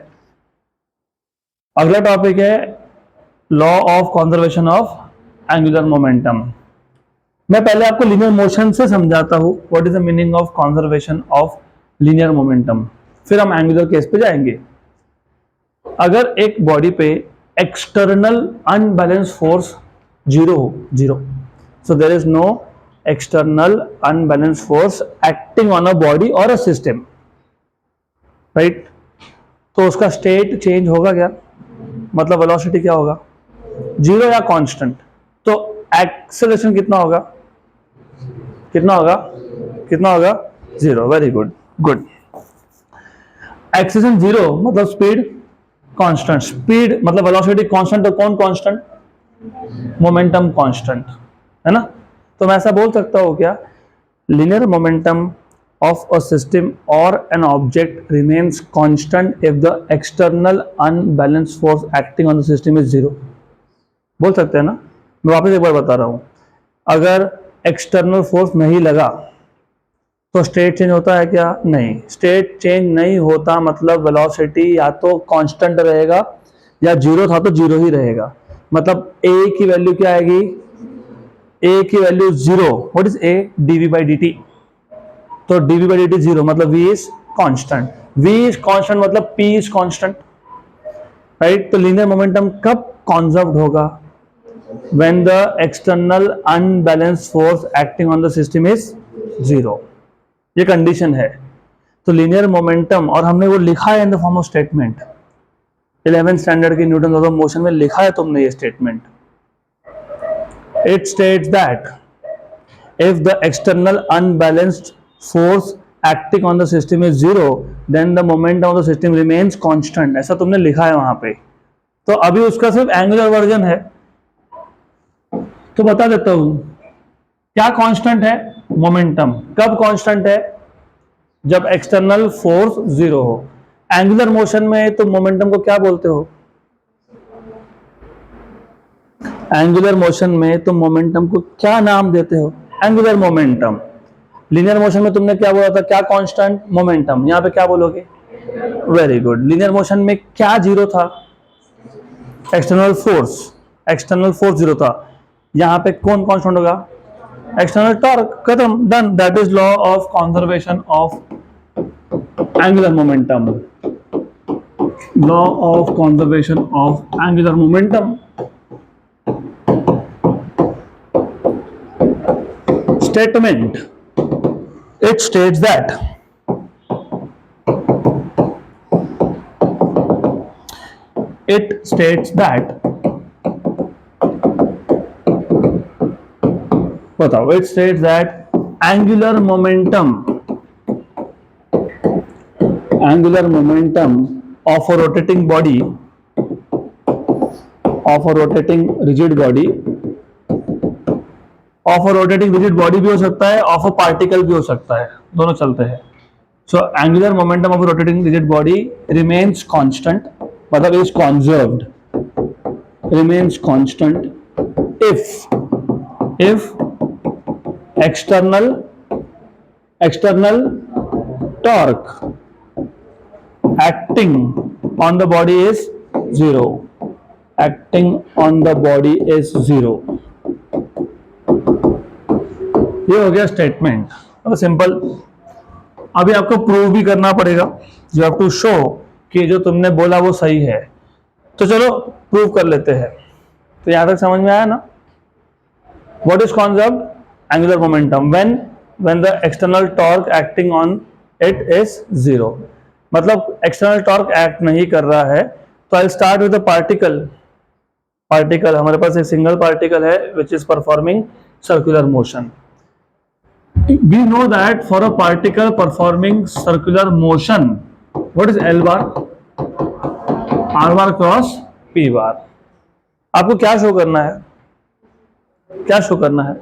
अगला टॉपिक है law of conservation of angular momentum. मैं पहले आपको लीनियर मोशन से समझाता हूं what is the meaning of conservation of linear momentum, फिर हम एंगुलर केस पे जाएंगे. अगर एक बॉडी पे external unbalance force zero, so there is no external unbalance force acting on a body और अ सिस्टम, राइट. तो उसका स्टेट चेंज होगा क्या, मतलब वेलोसिटी क्या होगा, जीरो या कांस्टेंट. तो एक्सेलरेशन कितना होगा, कितना होगा, कितना होगा, zero. Very good, good. Acceleration zero मतलब स्पीड कांस्टेंट, स्पीड मतलब वेलोसिटी कांस्टेंट. तो कौन कांस्टेंट, मोमेंटम कांस्टेंट, है ना. तो मैं ऐसा बोल सकता हूं क्या, linear momentum of a system or an object remains constant if the external unbalanced force acting on the system is zero. बोल सकते हैं ना. मैं वापस एक बार बता रहा हूं, अगर एक्सटर्नल फोर्स नहीं लगा तो स्टेट चेंज होता है क्या, नहीं. स्टेट चेंज नहीं होता मतलब वेलोसिटी या तो कांस्टेंट रहेगा या जीरो था तो जीरो ही रहेगा. मतलब ए की वैल्यू क्या आएगी, ए की value zero. What is A, DV by D T. तो dv by dt जीरो मतलब v is constant. v is constant मतलब p is constant, राइट. तो लीनियर मोमेंटम कब कॉन्जर्व्ड होगा, when the external unbalanced force acting on the system is zero. ये condition है. तो linear momentum, और हमने वो लिखा है in the form of statement, 11th standard की न्यूटन लॉ ऑफ मोशन में लिखा है तुमने ये statement. It states that if the external unbalanced force acting on the system is zero then the momentum of the system remains constant. ऐसा तुमने लिखा है वहां पे. तो अभी उसका सिर्फ एंगुलर वर्जन है, तो बता देता हूं क्या कांस्टेंट है, मोमेंटम. कब कांस्टेंट है, जब एक्सटर्नल फोर्स जीरो हो. एंगुलर मोशन में तो मोमेंटम को क्या बोलते हो, एंगुलर मोशन में तो मोमेंटम को क्या नाम देते हो, एंगुलर मोमेंटम. लीनियर मोशन में तुमने क्या बोला था, क्या कांस्टेंट, मोमेंटम. यहां पे क्या बोलोगे, वेरी गुड. लीनियर मोशन में क्या जीरो था, external force. External force zero था, यहां पे कौन कांस्टेंट होगा, एक्सटर्नल टॉर्क. खत्म, done. That is law of conservation of angular momentum. Law of conservation of angular momentum. Statement. It states that बताओ. It states that angular momentum of a rotating body, of a rotating rigid body, of a rotating rigid body भी हो सकता है, of a particle भी हो सकता है, दोनों चलते हैं. So angular momentum of rotating rigid body remains constant, मतलब is conserved, remains constant if external torque acting on the body is zero. Acting on the body is zero. ये हो गया स्टेटमेंट. अब सिंपल. अभी आपको प्रूव भी करना पड़ेगा, यू हैव टू शो कि जो तुमने बोला वो सही है. तो चलो प्रूव कर लेते हैं. तो यहां तक समझ में आया ना. What is conserved, angular momentum when the external torque acting on it is zero. मतलब एक्सटर्नल टॉर्क एक्ट नहीं कर रहा है. तो I start with the particle. हमारे पास एक सिंगल पार्टिकल है which is performing circular motion. We know that for a particle performing circular motion, what is L bar? R bar cross P bar. आपको क्या शो करना है, क्या show करना है,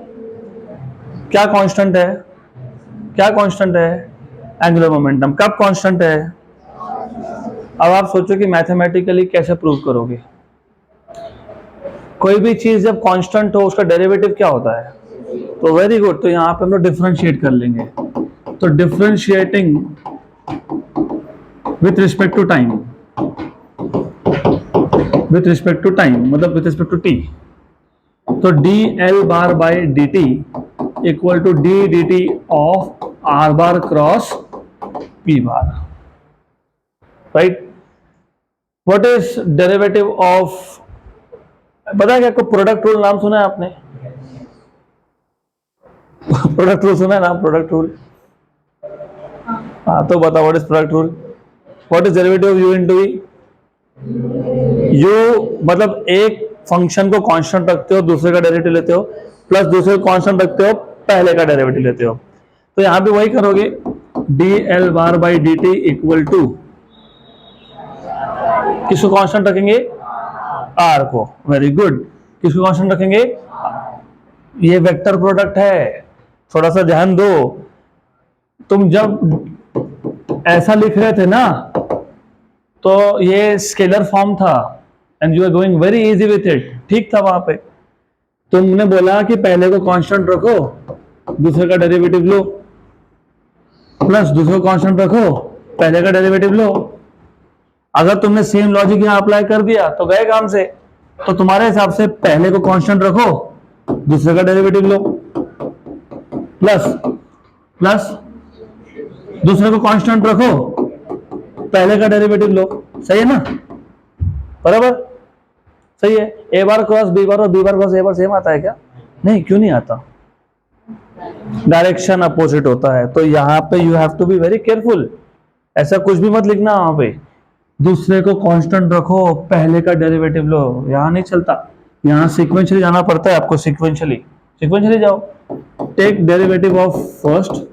क्या कांस्टेंट है, क्या कांस्टेंट है, एंगुलर मोमेंटम। कब कांस्टेंट है? अब आप सोचो कि मैथमेटिकली कैसे प्रूव करोगे। कोई भी चीज जब कांस्टेंट हो उसका डेरिवेटिव क्या होता है? तो वेरी गुड, तो यहां पे हम लोग डिफरेंशिएट कर लेंगे। तो differentiating with respect to time, with respect to time मतलब विथ रिस्पेक्ट टू टी, तो D L bar by D T equal to D D T of R bar cross P bar, right. What is derivative of, पता है क्या आपको product rule नाम सुना है आपने? प्रोडक्ट रूल सुना है ना, प्रोडक्ट रूल? हाँ तो बताओ what is product rule. What is derivative of U into V? U मतलब एक फंक्शन को कांस्टेंट रखते हो, दूसरे का डेरिवेटिव लेते हो, प्लस दूसरे को कांस्टेंट रखते हो, पहले का डेरिवेटिव लेते हो। तो यहां पे वही करोगे, D L bar by D T equal to, किसको कांस्टेंट रखेंगे? आर को। वेरी गुड, किसको कांस्टेंट रखेंगे? ये वेक्टर प्रोडक्ट है, थोड़ा सा ध्यान दो। तुम जब ऐसा लिख रहे थे ना तो ये स्केलर फॉर्म था and you are going very easy with it, ठीक था। वहां पे तुमने बोला कि पहले को कांस्टेंट रखो, दूसरे का डेरिवेटिव लो, प्लस दूसरे को कांस्टेंट रखो, पहले का डेरिवेटिव लो। अगर तुमने सेम लॉजिक यहां अप्लाई कर दिया तो गए काम से। तो तुम्हारे हिसाब से पहले को कांस्टेंट रखो, दूसरे का डेरिवेटिव लो, प्लस प्लस दूसरे को कांस्टेंट रखो, पहले का डेरिवेटिव लो। सही है ना? बराबर सही है। A bar cross B bar और B bar cross A bar same आता है क्या? नहीं, क्यों नहीं आता? डायरेक्शन अपोजिट होता है। तो यहां पे you have to be very careful, ऐसा कुछ भी मत लिखना वहां पे। दूसरे को कांस्टेंट रखो, पहले का डेरिवेटिव लो, यहां नहीं चलता। यहां सीक्वेंशियली जाना पड़ता है आपको, सीक्वेंशियली सीक्वेंशियली जाओ। Take derivative of first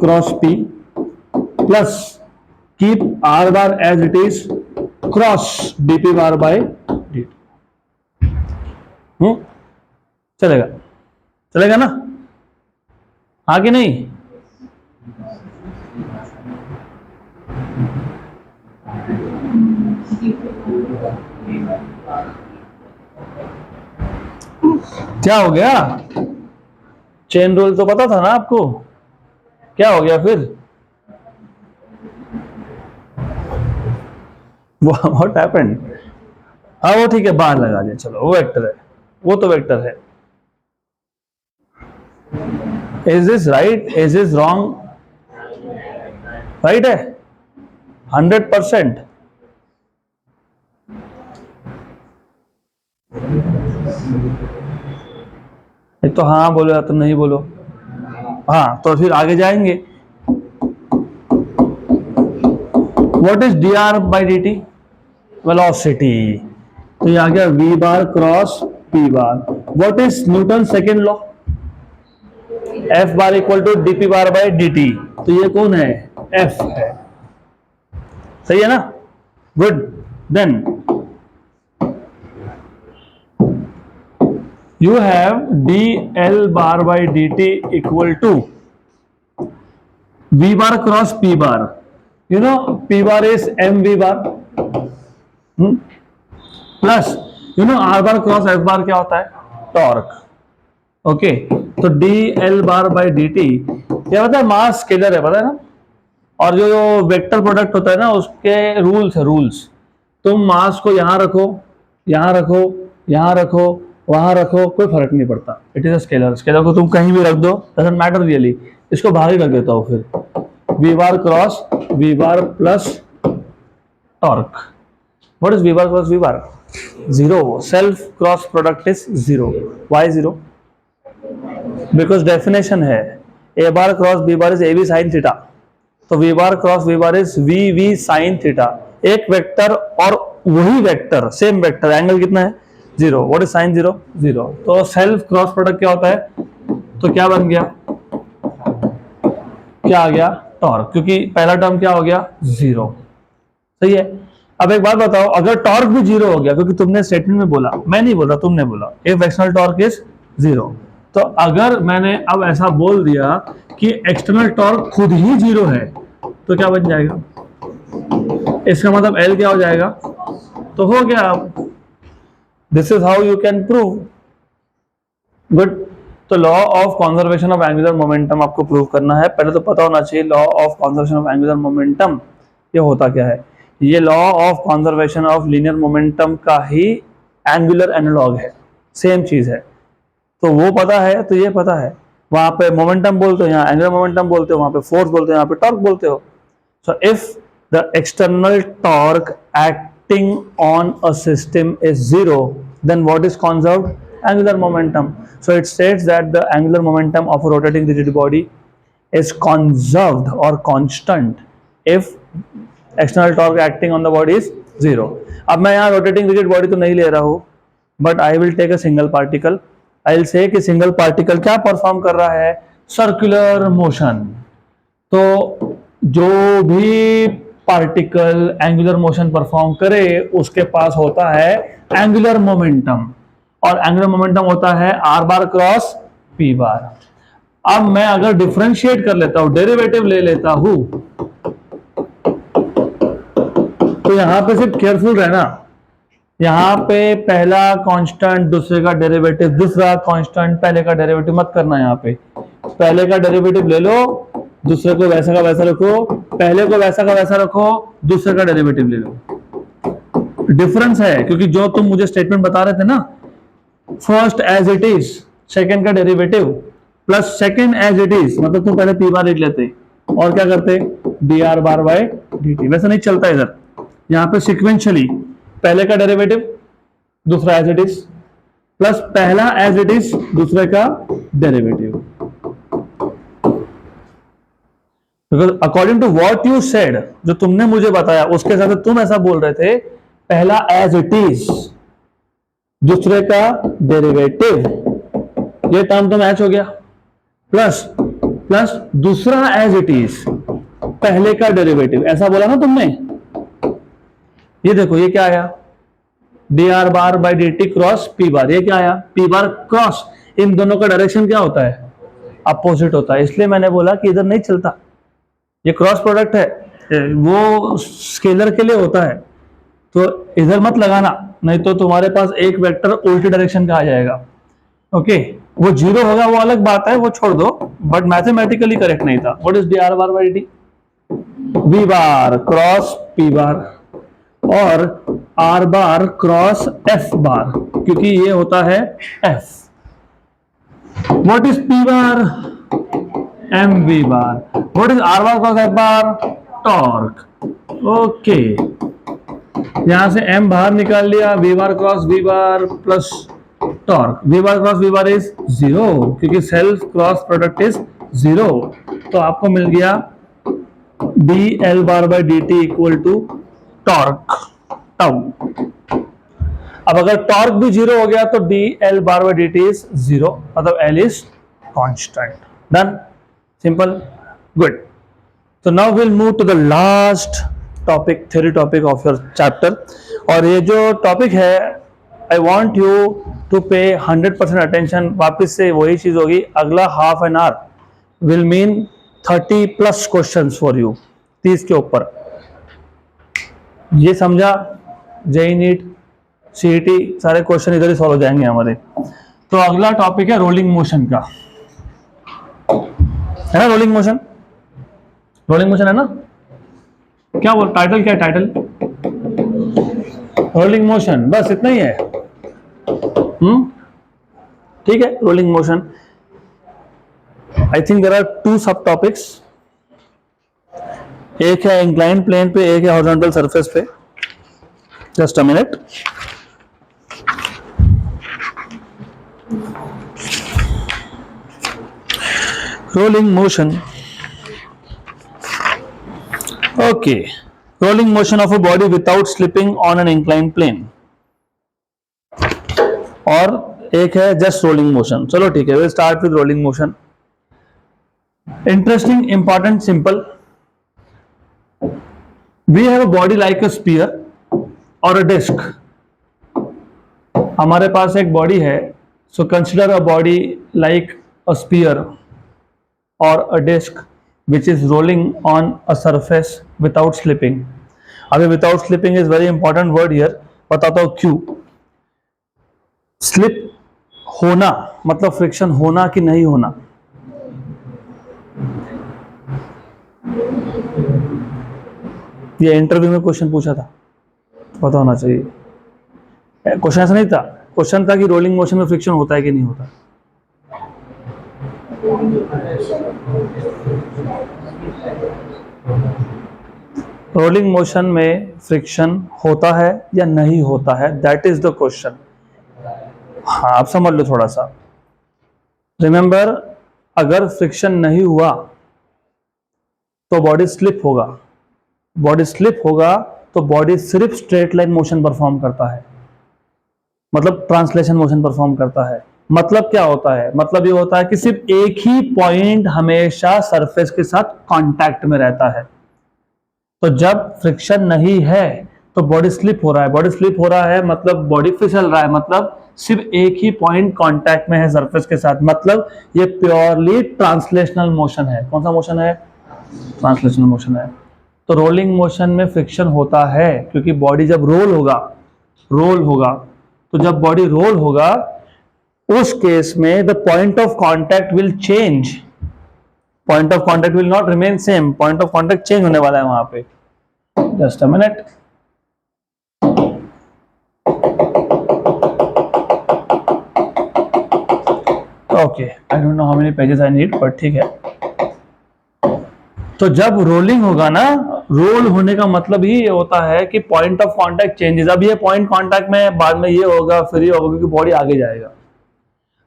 cross P plus keep R bar as it is cross DP bar by D. चलेगा? चलेगा ना? हाँ कि नहीं? क्या हो गया? चेन रूल तो पता था ना आपको, क्या हो गया फिर? What happened? हाँ वो ठीक है, बाहर लगा दिया, चलो वो वेक्टर है, वो तो वेक्टर है। Is this right? Is this wrong? Right है 100%। तो हाँ बोलो या तो नहीं बोलो। हाँ तो फिर आगे जाएंगे। What is D R by D T? Velocity. तो ये आ गया v bar cross p bar. What is Newton second law? F bar equal to dp bar by dt। तो ये कौन है? F है। सही है ना? Good. Then you have dl bar by dt equal to v bar cross p bar. You know p bar is mv bar plus you know r bar cross f bar क्या होता है? Torque. Okay तो dl bar by dt क्या होता है? मास scalar है, पता है ना? और जो वेक्टर प्रोडक्ट होता है ना उसके रूल्स है, रूल्स। तुम मास को यहां रखो, यहां रखो, यहां रखो, वहां रखो, कोई फर्क नहीं पड़ता। It is a scalar. Scalar को तुम कहीं भी रख दो, डजंट मैटर रियली। इसको बाहर ही रख देता हूं फिर। V bar cross V bar plus torque. What is V bar cross V bar? Zero. Self cross product is zero. Why zero? Because definition है A bar cross B bar is A B sine theta. तो V bar cross V bar is V V sine theta. एक vector और वही vector, same vector, angle कितना है? Zero. What is sine zero? Zero. तो self cross product क्या होता है? तो क्या बन गया? क्या आ गया? टॉर्क, क्योंकि पहला टर्म क्या हो गया? जीरो। सही है। अब एक बात बताओ, अगर टॉर्क भी जीरो हो गया, क्योंकि तुमने स्टेटमेंट में बोला, मैं नहीं बोल रहा, तुमने बोला if external torque is zero, तो अगर मैंने अब ऐसा बोल दिया कि एक्सटर्नल टॉर्क खुद ही जीरो है, तो क्या बन जाएगा? इसका मतलब एल क्या हो जाएगा? तो हो गया। This is how you can prove. Good. तो law of conservation of angular momentum आपको प्रूव करना है। पहले तो पता होना चाहिए law of conservation of angular momentum ये होता क्या है। ये law of conservation of linear momentum का ही एंगुलर एनालॉग है, सेम चीज है। तो वो पता है तो ये पता है। वहां पे मोमेंटम बोलते हो, यहाँ एंगुलर मोमेंटम बोलते हो, वहां पे फोर्स बोलते हो, यहाँ पे टॉर्क बोलते हो। So if the external torque acting on a system is zero, then what is conserved? Angular momentum. So it states that the angular momentum of a rotating rigid body is conserved or constant if external torque acting on the body is zero. अब मैं यहाँ rotating rigid body तो नहीं ले रहा हूँ, but I will take a single particle. I will say कि single particle क्या perform कर रहा है? Circular motion. तो जो भी पार्टिकल एंगुलर मोशन परफॉर्म करे उसके पास होता है एंगुलर मोमेंटम, और एंगुलर मोमेंटम होता है आर बार क्रॉस पी बार। अब मैं अगर डिफरेंशिएट कर लेता हूं, डेरिवेटिव ले लेता हूं, तो यहां पे सिर्फ केयरफुल रहना। यहां पे पहला कांस्टेंट, दूसरे का डेरिवेटिव, दूसरा कांस्टेंट, पहले का डेरिवेटिव मत करना। यहां पे पहले का डेरिवेटिव ले लो, दूसरे को वैसा का वैसा रखो, पहले को वैसा का वैसा रखो, दूसरे का डेरिवेटिव ले लो। डिफरेंस है, क्योंकि जो तुम मुझे स्टेटमेंट बता रहे थे ना, first as it is, second का derivative plus second as it is, मतलब तुम पहले पी बार लिख लेते और क्या करते D R bar by D T. वैसा नहीं चलता इधर, यहां पे सिक्वेंशियली पहले का डेरिवेटिव, दूसरा एज इट इज, प्लस पहला एज इट इज, दूसरे का derivative. According to what you said, जो तुमने मुझे बताया उसके हिसाब से तुम ऐसा बोल रहे थे, पहला एज इट इज, दूसरे का डेरिवेटिव, ये टर्म तो मैच हो गया, प्लस प्लस दूसरा एज इट इज, पहले का डेरिवेटिव, ऐसा बोला ना तुमने। ये देखो ये क्या आया, D R bar by D T cross P बार, ये क्या आया, पी बार क्रॉस। इन दोनों का डायरेक्शन क्या होता है? अपोजिट होता है। इसलिए मैंने बोला कि इधर नहीं चलता, ये क्रॉस प्रोडक्ट है, वो स्केलर के लिए होता है, तो इधर मत लगाना, नहीं तो तुम्हारे पास एक वेक्टर उल्टी डायरेक्शन का आ जाएगा। ओके, वो जीरो होगा वो अलग बात है, वो छोड़ दो, बट मैथमेटिकली करेक्ट नहीं था। What is D R bar by D? V bar cross P bar और R bar cross F bar, क्योंकि ये होता है F. What is P bar? M V bar. What is R bar cross F bar? Torque. Okay, यहां से M बाहर निकाल लिया, V bar cross V bar plus torque. V bar cross V bar is zero, क्योंकि self cross product is zero. तो आपको मिल गया D L bar by D T equal to torque tau. अब अगर टॉर्क भी जीरो हो गया तो D L bar by D T is zero, मतलब L is constant. Done, simple, good. So now we'll move to the last topic, theory topic of your chapter. और ये जो topic है, I want you to pay 100% attention. वापस से वही चीज होगी, अगला half an hour will mean 30 plus questions for you, 30 के ऊपर। ये समझा? जेई नीट, सीईटी सारे क्वेश्चन इधर ही सॉल्व हो जाएंगे हमारे। तो अगला टॉपिक है रोलिंग मोशन का, है ना? रोलिंग मोशन, रोलिंग मोशन है ना? क्या बोल, टाइटल क्या है? टाइटल रोलिंग मोशन, बस इतना ही है। ठीक है, rolling motion. I think there are 2 sub topics, एक है इंक्लाइन प्लेन पे, एक है हॉरिजॉन्टल सरफेस पे। Just a minute. Rolling motion, okay, rolling motion of a body without slipping on an inclined plane, और एक है just rolling motion। चलो ठीक है, we'll start with rolling motion। Interesting, important, simple। We have a body like a sphere और a disc, हमारे पास एक बॉडी है, so consider a body like a spear और a disc which is rolling on a surface without slipping. अभी without slipping is very important word here, बताता हूँ क्यों. स्लिप होना मतलब फ्रिक्शन होना कि नहीं होना. ये इंटरव्यू में क्वेश्चन पूछा था, पता होना चाहिए. क्वेश्चन ऐसा नहीं था, क्वेश्चन था कि रोलिंग मोशन में फ्रिक्शन होता है कि नहीं होता. रोलिंग मोशन में फ्रिक्शन होता है या नहीं होता है, दैट इज द क्वेश्चन. हाँ, आप समझ लो थोड़ा सा. रिमेंबर, अगर फ्रिक्शन नहीं हुआ तो बॉडी स्लिप होगा. बॉडी स्लिप होगा तो बॉडी सिर्फ स्ट्रेट लाइन मोशन परफॉर्म करता है, मतलब ट्रांसलेशन मोशन परफॉर्म करता है. मतलब क्या होता है? मतलब ये होता है कि सिर्फ एक ही पॉइंट हमेशा सरफेस के साथ कांटेक्ट में रहता है. तो जब फ्रिक्शन नहीं है तो बॉडी स्लिप हो रहा है. बॉडी स्लिप हो रहा है मतलब बॉडी फिसल रहा है, मतलब सिर्फ एक ही पॉइंट कांटेक्ट में है सरफेस के साथ, मतलब ये प्योरली ट्रांसलेशनल मोशन है. कौन सा मोशन है? ट्रांसलेशनल मोशन है. तो रोलिंग मोशन में फ्रिक्शन होता है क्योंकि बॉडी जब रोल होगा तो जब बॉडी रोल होगा उस केस में the point of contact will change. Point of contact will not remain same, point of contact change होने वाला है वहां पे. Just a minute. Okay, I don't know how many pages I need, but ठीक है. तो जब रोलिंग होगा ना, रोल होने का मतलब ही ये होता है कि पॉइंट ऑफ कांटेक्ट चेंजेस. अब ये पॉइंट कांटेक्ट में बाद में ये होगा, फिर ये होगा, क्योंकि बॉडी आगे जाएगा.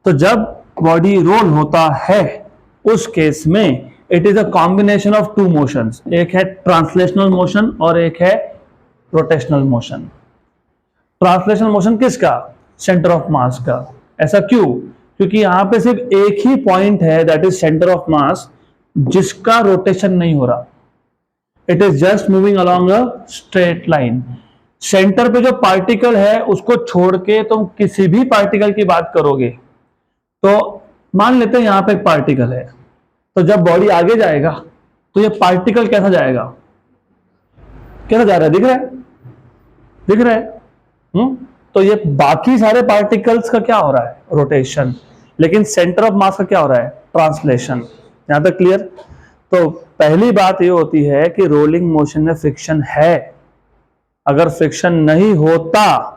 तो जब बॉडी रोल होता है उस केस में it is a combination of two motions. एक है ट्रांसलेशनल मोशन और एक है रोटेशनल मोशन. ट्रांसलेशनल मोशन किसका? सेंटर ऑफ मास का. ऐसा क्यों? क्योंकि यहां पे सिर्फ एक ही पॉइंट है, that is centre of mass, जिसका रोटेशन नहीं हो रहा. It is just moving along a straight line. Centre पे जो पार्टिकल है उसको छोड़ के तुम किसी भी पार्टिकल की बात करोगे, तो मान लेते हैं यहां पे एक पार्टिकल है, तो जब बॉडी आगे जाएगा तो ये पार्टिकल कैसा जाएगा? कैसा जा रहा है? दिख रहा है? दिख रहा है. तो ये बाकी सारे पार्टिकल्स का क्या हो रहा है? रोटेशन. लेकिन सेंटर ऑफ मास का क्या हो रहा है? ट्रांसलेशन. यहां तक क्लियर? तो पहली बात ये होती है कि रोलिंग मोशन में फ्रिक्शन है. अगर फ्रिक्शन नहीं होता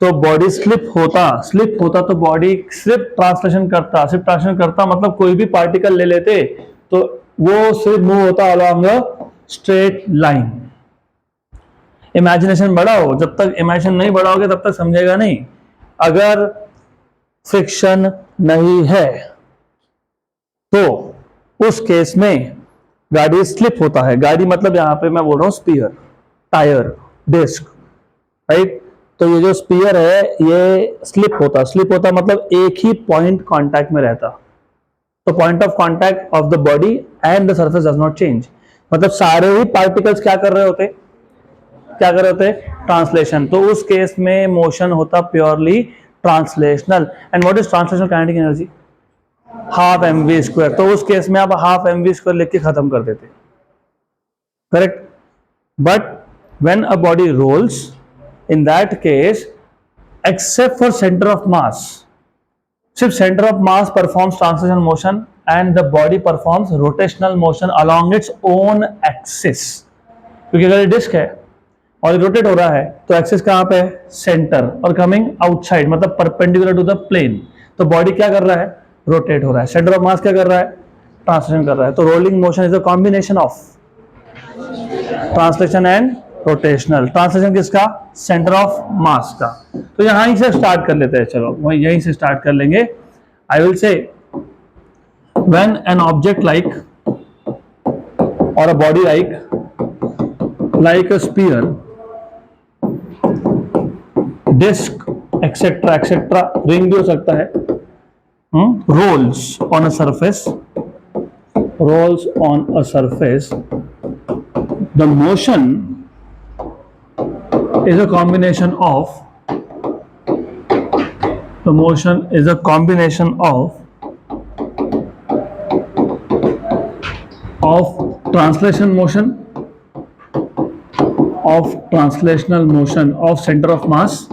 तो बॉडी स्लिप होता तो बॉडी सिर्फ ट्रांसलेशन करता मतलब कोई भी पार्टिकल ले लेते तो वो सिर्फ मूव होता along a straight line. Imagination बढ़ाओ, जब तक इमेजिनेशन नहीं बढ़ाओगे तब तक समझेगा नहीं. अगर फ्रिक्शन नहीं है तो उस केस में गाड़ी स्लिप होता है. गाड़ी मतलब यहां पे मैं बोल रहा हूं स्पीयर, टायर, डिस्क, राइट. तो ये जो स्पीयर है ये स्लिप होता मतलब एक ही पॉइंट कांटेक्ट में रहता. तो point of contact of the body and the surface does not change. मतलब सारे ही पार्टिकल्स क्या कर रहे होते? ट्रांसलेशन. तो उस केस में मोशन होता purely translational. And what is translational kinetic energy? Half mv square. तो उस केस में आप हाफ mv स्क्वायर लिख के खत्म कर देते. Correct. But when a body rolls, in that case, except for center of mass, सिर्फ center of mass performs translation motion and the body performs rotational motion along its own axis. क्योंकि अगर disc है और rotate हो रहा है तो axis कहां पे है? सेंटर. और कमिंग आउटसाइड मतलब परपेंडिकुलर टू द प्लेन. तो बॉडी क्या कर रहा है? रोटेट हो रहा है. सेंटर ऑफ मास क्या कर रहा है? ट्रांसलेशन कर रहा है. तो rolling motion is a combination of translation and rotational. Translation किसका? सेंटर ऑफ मास का. तो यहां से स्टार्ट कर लेते हैं. चलो वही यहीं से स्टार्ट कर लेंगे. I will say when an object like और a body like a sphere, disc, etcetera etcetera, ring भी हो सकता है, rolls on a surface, the motion is a combination of the motion is a combination of translation motion, of translational motion of center of mass,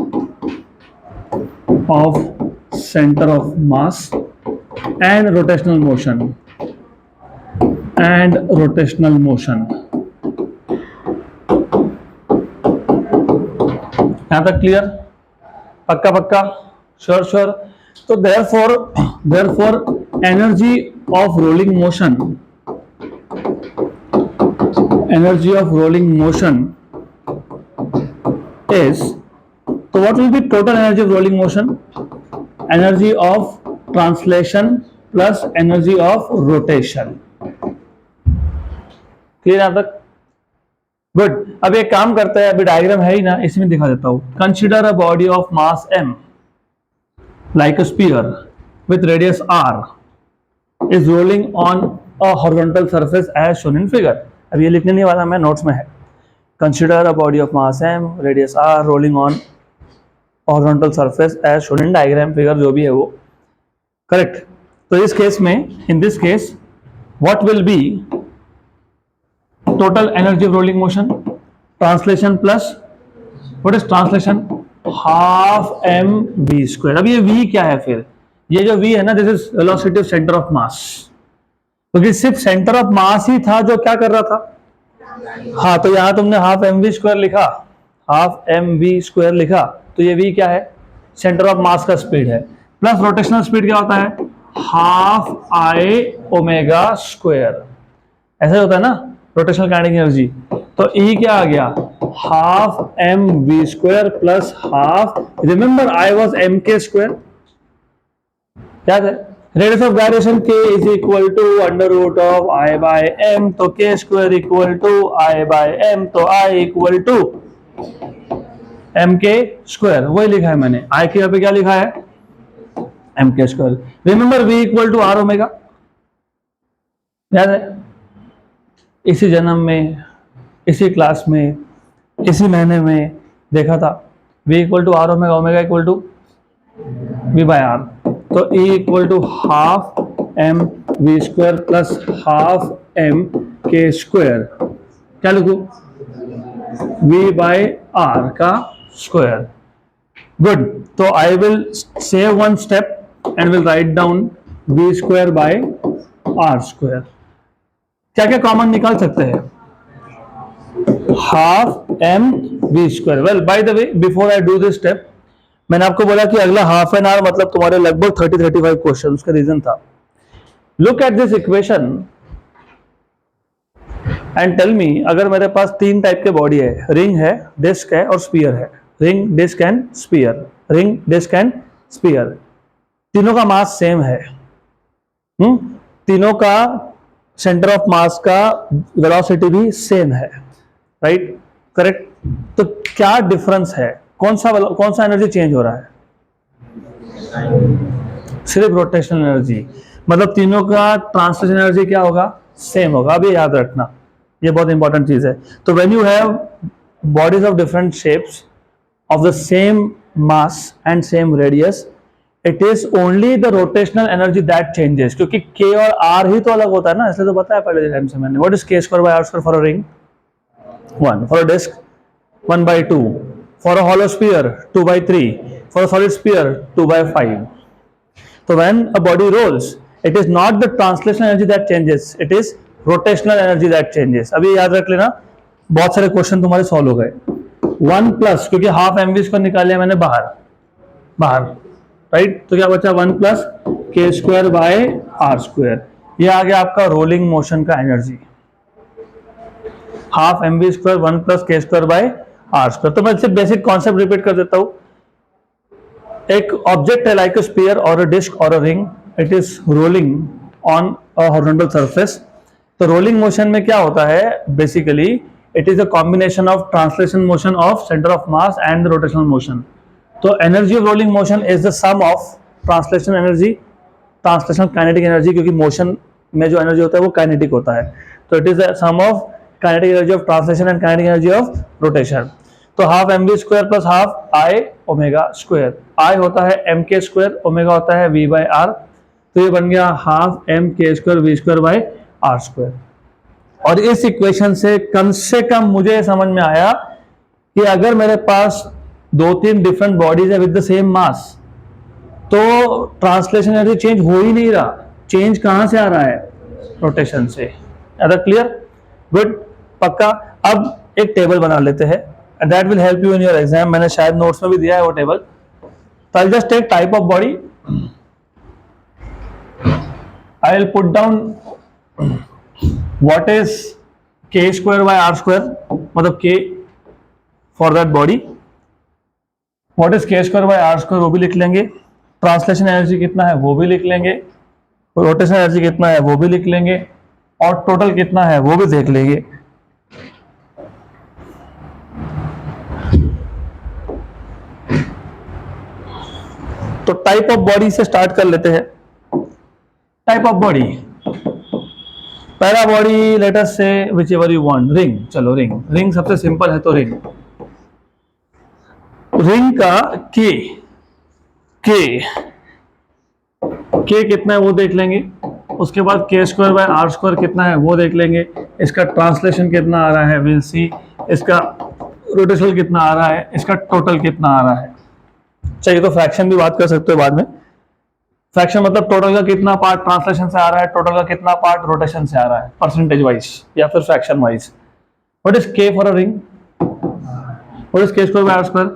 and rotational motion, यहाँ तक clear? पक्का पक्का? Sure sure? तो therefore energy of rolling motion is, so what will be total energy of rolling motion? Energy of translation plus energy of rotation. Clear यहाँ तक? Good. अब एक काम करते हैं, अभी डायग्राम है ही ना, इसमें दिखा देता हूं. Consider a body of mass m like a sphere with radius r is rolling on a horizontal surface as shown in figure. अब ये लिखने नहीं वाला मैं, नोट्स में है. Consider a body of mass m, radius r, rolling on horizontal surface as shown in diagram, figure जो भी है वो. करेक्ट. तो इस केस में, in this case, what will be total energy of rolling motion? Translation plus, what is translation? Half mv square. अब ये v क्या है फिर? ये जो v है ना, this is velocity of center of mass. क्योंकि सिर्फ सेंटर ऑफ मास ही था जो क्या कर रहा था. हाँ, तो यहां तुमने हाफ mv स्क्वायर लिखा, तो ये v क्या है? सेंटर ऑफ मास का स्पीड है. प्लस रोटेशनल स्पीड क्या होता है? Half i omega square. ऐसा होता है ना रोटेशनल काइनेटिक एनर्जी. तो E क्या आ गया? Half M we square plus half, remember I was M K square, याद है? Radius of gyration K is equal to under root of I by M, तो K square equal to I by M, तो I equal to M K square. वही लिखा है मैंने. आई के यहाँ पे क्या लिखा है? M K square. Remember V equal to are omega, याद है? इसी जन्म में, इसी क्लास में, इसी महीने में देखा था. v equal to are omega, omega equal to v by R. तो E equal to half M we square plus half M K square. क्या लिखूं? v बाय आर का स्क्वायर. गुड. तो I will save one step and will write down v square by are square. क्या क्या common निकाल सकते हैं? Half M we square. Well, by the way, before I do this step, मैंने आपको बोला कि अगला हाफ एन आवर मतलब तुम्हारे लगभग 30-35 क्वेश्चन. उसका रीजन था, look at this equation and tell me, अगर मेरे पास 3 टाइप के बॉडी है, रिंग है, डिस्क है और स्फीयर है. Ring, disc and sphere. Ring, disc and sphere. तीनों का मास सेम है. तीनों का सेंटर ऑफ मास का वेलोसिटी भी सेम है. राइट? करेक्ट. तो क्या डिफरेंस है? कौन सा एनर्जी चेंज हो रहा है? सिर्फ रोटेशनल एनर्जी. मतलब तीनों का ट्रांसलेशन एनर्जी क्या होगा? सेम होगा. अभी याद रखना, ये बहुत इंपॉर्टेंट चीज है. तो when you have bodies of different shapes of the same mass and same radius, it is only the rotational energy that changes. क्योंकि के और आर ही तो अलग होता है ना, इसलिए तो बताया पहले टाइम से मैंने. What is K square by are square for a ring? 1. For a disc 1/2. For a hollow sphere 2/3. For a solid sphere 2/5. तो when a body rolls, it is not the translational energy that changes, it is rotational energy that changes. अभी याद रख लेना, बहुत सारे question तुम्हारे solve हो गए. 1 प्लस, क्योंकि हाफ एम वी स्क्वायर निकाल लिया मैंने बाहर. राइट? तो क्या बचा? 1 प्लस के स्क्वायर बाय आर स्क्वायर. ये आ गया आपका रोलिंग मोशन का energy. Half M we square 1 plus के स्क्वायर बाय आर स्क्वायर. तो मैं सिर्फ बेसिक कॉन्सेप्ट रिपीट कर देता हूं. एक ऑब्जेक्ट है लाइक अ स्फीयर और अ डिस्क और a ring, it is rolling on a horizontal surface. तो रोलिंग मोशन में क्या होता है? Basically it is a combination of translation motion of centre of mass and rotational motion. तो energy of rolling motion is the sum of translation energy, translation kinetic energy, क्योंकि motion में जो energy होता है वो काइनेटिक होता है. तो it is the sum of kinetic energy of translation and kinetic energy of rotation. तो half M we square plus half I omega square, I होता है एम के स्क्वायर, ओमेगा होता है वी बाई आर, तो ये बन गया half M K square V square by R square. और इस इक्वेशन से कम मुझे समझ में आया कि अगर मेरे पास 2-3 डिफरेंट बॉडीज है विद द सेम मास, तो ट्रांसलेशन एनर्जी चेंज हो ही नहीं रहा, चेंज कहां से आ रहा है, रोटेशन से। क्लियर, गुड, पक्का। अब एक टेबल बना लेते हैं and that will help you in your exam, मैंने शायद नोट्स में भी दिया है वो टेबल। तो I just take type of body, I will put down what is K square by are square, मतलब K for that body, what is K square by are square वो भी लिख लेंगे, ट्रांसलेशन एनर्जी कितना है वो भी लिख लेंगे, रोटेशन एनर्जी कितना है वो भी लिख लेंगे, और टोटल कितना है वो भी देख लेंगे। तो टाइप ऑफ बॉडी से स्टार्ट कर लेते हैं। टाइप ऑफ बॉडी, पहला बॉडी लेट अस से which ever you want, ring, चलो रिंग, रिंग सबसे सिंपल है, तो रिंग, रिंग का के कितना है वो देख लेंगे, उसके बाद के स्क्वायर बाय आर स्क्वायर कितना है वो देख लेंगे, इसका ट्रांसलेशन कितना आ रहा है विल सी, इसका रोटेशन कितना आ रहा है, इसका टोटल कितना आ रहा है। चाहिए तो फ्रैक्शन भी बात कर सकते हो बाद में, फ्रैक्शन मतलब टोटल का कितना पार्ट ट्रांसलेशन से आ रहा है, टोटल का कितना पार्ट रोटेशन से आ रहा है, परसेंटेज वाइज या फिर फ्रैक्शन वाइज। व्हाट इज के for a ring, what is K square by are square,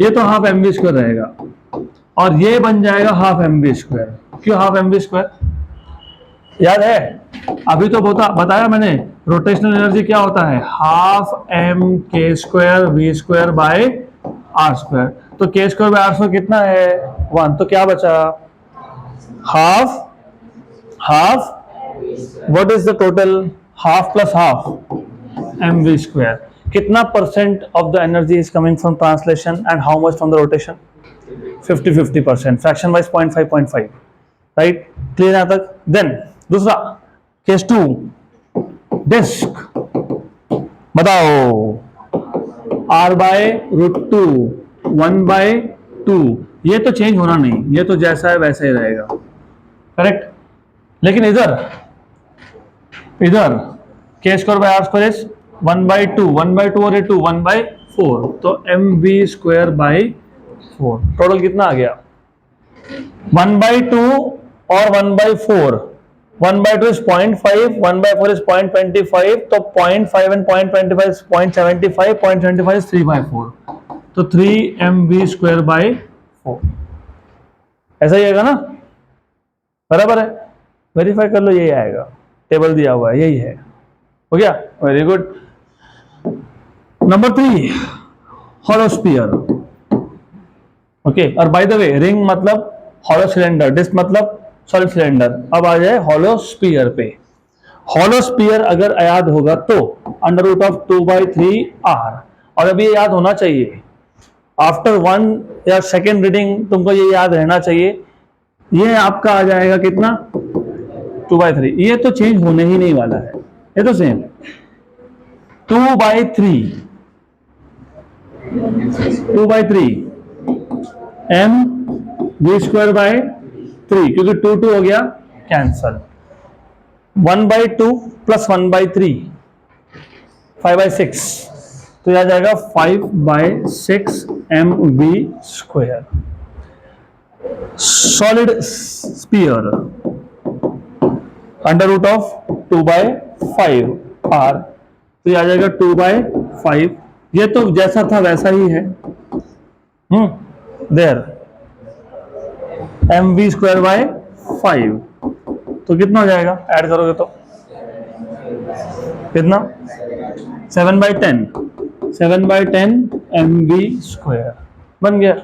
ये तो हाफ एम वी स्क्वायर रहेगा, और ये बन जाएगा हाफ एम वी स्क्वायर। क्यों हाफ एम वी स्क्वायर, याद है अभी तो बताया मैंने, रोटेशनल एनर्जी क्या होता है, half M K square V square by are square. तो K square by are square कितना है 1, तो क्या बचा half what is the total, half plus half M we square. कितना percent of the energy is coming from translation and how much from the rotation, 50-50%, fraction wise 0.5 right, clear यहां तक। Then दूसरा case 2, disc, बताओ r by root 2 1/2, ये तो change होना नहीं, ये तो जैसा है वैसा ही रहेगा, करेक्ट। लेकिन इधर K square by are square is 1/2 और ये 2 1/4, तो M we square by 4, total कितना आ गया 1/2 और 1/4, 1/2 is 0.5, 1/4 is 0.25, तो 0.5 and 0.25 is 0.75, 0.75 is 3/4, तो 3 mv स्क्वायर बाय 4, ऐसा ही आएगा ना, बराबर है, वेरीफाई कर लो, यही आएगा, टेबल दिया हुआ है यही है, हो गया, very good. Number 3 hollow sphere, okay, और बाय द वे रिंग मतलब हॉलो सिलेंडर, डिस्क मतलब सॉलिड सिलेंडर। अब आ जाए हॉलो स्फीयर पे, हॉलो स्फीयर अगर याद होगा तो अंडर रूट ऑफ 2/3 r, और अभी ये याद होना चाहिए, आफ्टर 1 या सेकेंड रीडिंग तुमको ये याद रहना चाहिए, ये आपका आ जाएगा कितना 2/3, ये तो चेंज होने ही नहीं वाला है, ये तो same 2/3 m v square bye 3, क्योंकि 2 हो गया कैंसल, 1/2 प्लस 1/3 5/6, तो यह आ जाएगा 5/6 mv square. Solid sphere under root of 2/5 r, तो यह आ जाएगा 2/5, ये तो जैसा था वैसा ही है, देयर mv स्क्वायर बाय 5, तो कितना हो जाएगा, ऐड करोगे तो कितना 7/10 mv स्क्वायर बन गया।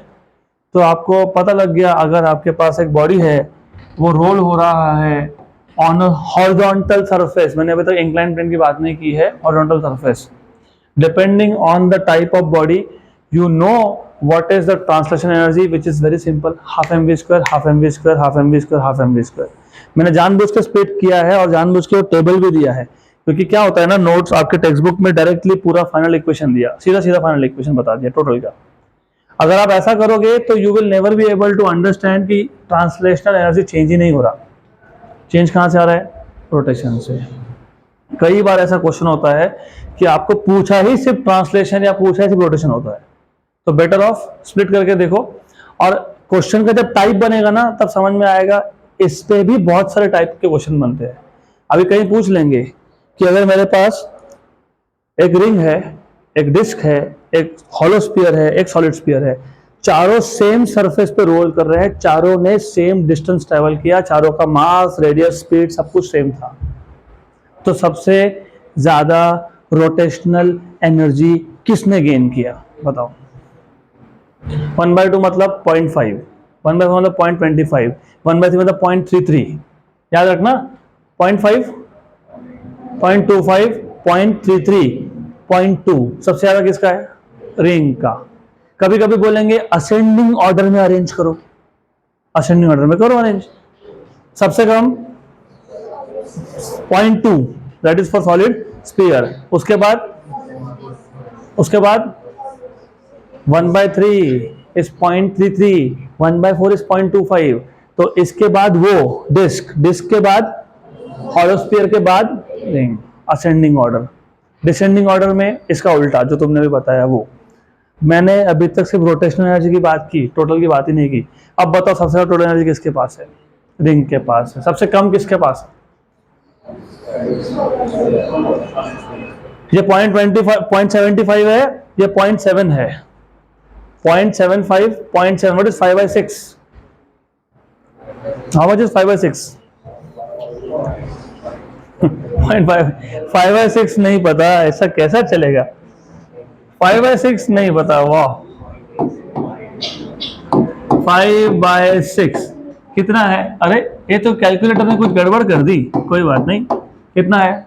तो आपको पता लग गया, अगर आपके पास एक बॉडी है वो रोल हो रहा है ऑन हॉरिजॉन्टल सरफेस, मैंने अभी तक इंक्लाइन प्लेन की बात नहीं की है, horizontal surface, depending on the type of body you know what is the translation energy, which is very simple, half mv square, half mv square, half mv square, half mv square। मैंने जानबूझ के split किया है और जानबूझ के table भी दिया है, क्योंकि क्या होता है ना, नोट्स आपके टेक्स्ट बुक में डायरेक्टली पूरा फाइनल इक्वेशन दिया, सीधा सीधा फाइनल इक्वेशन बता दिया टोटल का। अगर आप ऐसा करोगे तो you will never be able to understand कि ट्रांसलेशनल एनर्जी चेंज ही नहीं हो रहा। चेंज कहाँ से आ रहा है? रोटेशन से। कई बार ऐसा क्वेश्चन होता है कि आपको पूछा ही सिर्फ ट्रांसलेशन या पूछा ही सिर्फ रोटेशन होता है, तो बेटर ऑफ स्प्लिट करके देखो। और क्वेश्चन का जब टाइप बनेगा ना तब समझ में आएगा, इस पे भी बहुत सारे टाइप के क्वेश्चन बनते हैं। अभी कहीं पूछ लेंगे कि अगर मेरे पास एक रिंग है, एक डिस्क है, एक हॉलो स्फीयर है, एक सॉलिड स्फीयर है, चारों सेम सरफेस पे रोल कर रहे हैं, चारों ने सेम डिस्टेंस ट्रेवल किया, चारों का मास, रेडियस, स्पीड सब कुछ सेम था, तो सबसे ज्यादा रोटेशनल एनर्जी किसने गेन किया? बताओ। 1/2 मतलब 0.5, 1/4 मतलब 0.25, 1/3 मतलब 0.33। याद रखना, 0.5, 0.25, 0.33, 0.2 सबसे ज्यादा किसका है? रिंग का। कभी कभी बोलेंगे असेंडिंग ऑर्डर में अरेंज करो, असेंडिंग ऑर्डर में करो अरेंज। सबसे कम 0.2, that is for solid sphere. उसके बाद 1/3 इज 0.33, 1/4 इज 0.25। तो इसके बाद वो डिस्क, डिस्क के बाद हॉलो स्फीयर के बाद ring, ascending order. Descending order में इसका उल्टा जो तुमने भी बताया वो। मैंने अभी तक सिर्फ रोटेशनल एनर्जी की बात की, टोटल की बात ही नहीं की। अब बताओ सबसे ज्यादा टोटल एनर्जी किसके पास है? रिंग के पास है। सबसे कम किसके पास है? ये 0.75 है, ये 0.7 है। 0.75, 0.7, what is 5/6? How much is 5/6? 0.5, 5/6 नहीं पता, ऐसा कैसा चलेगा? 5/6 नहीं पता, वाह। 5/6 कितना है? अरे ये तो कैलकुलेटर ने कुछ गड़बड़ कर दी, कोई बात नहीं। कितना है?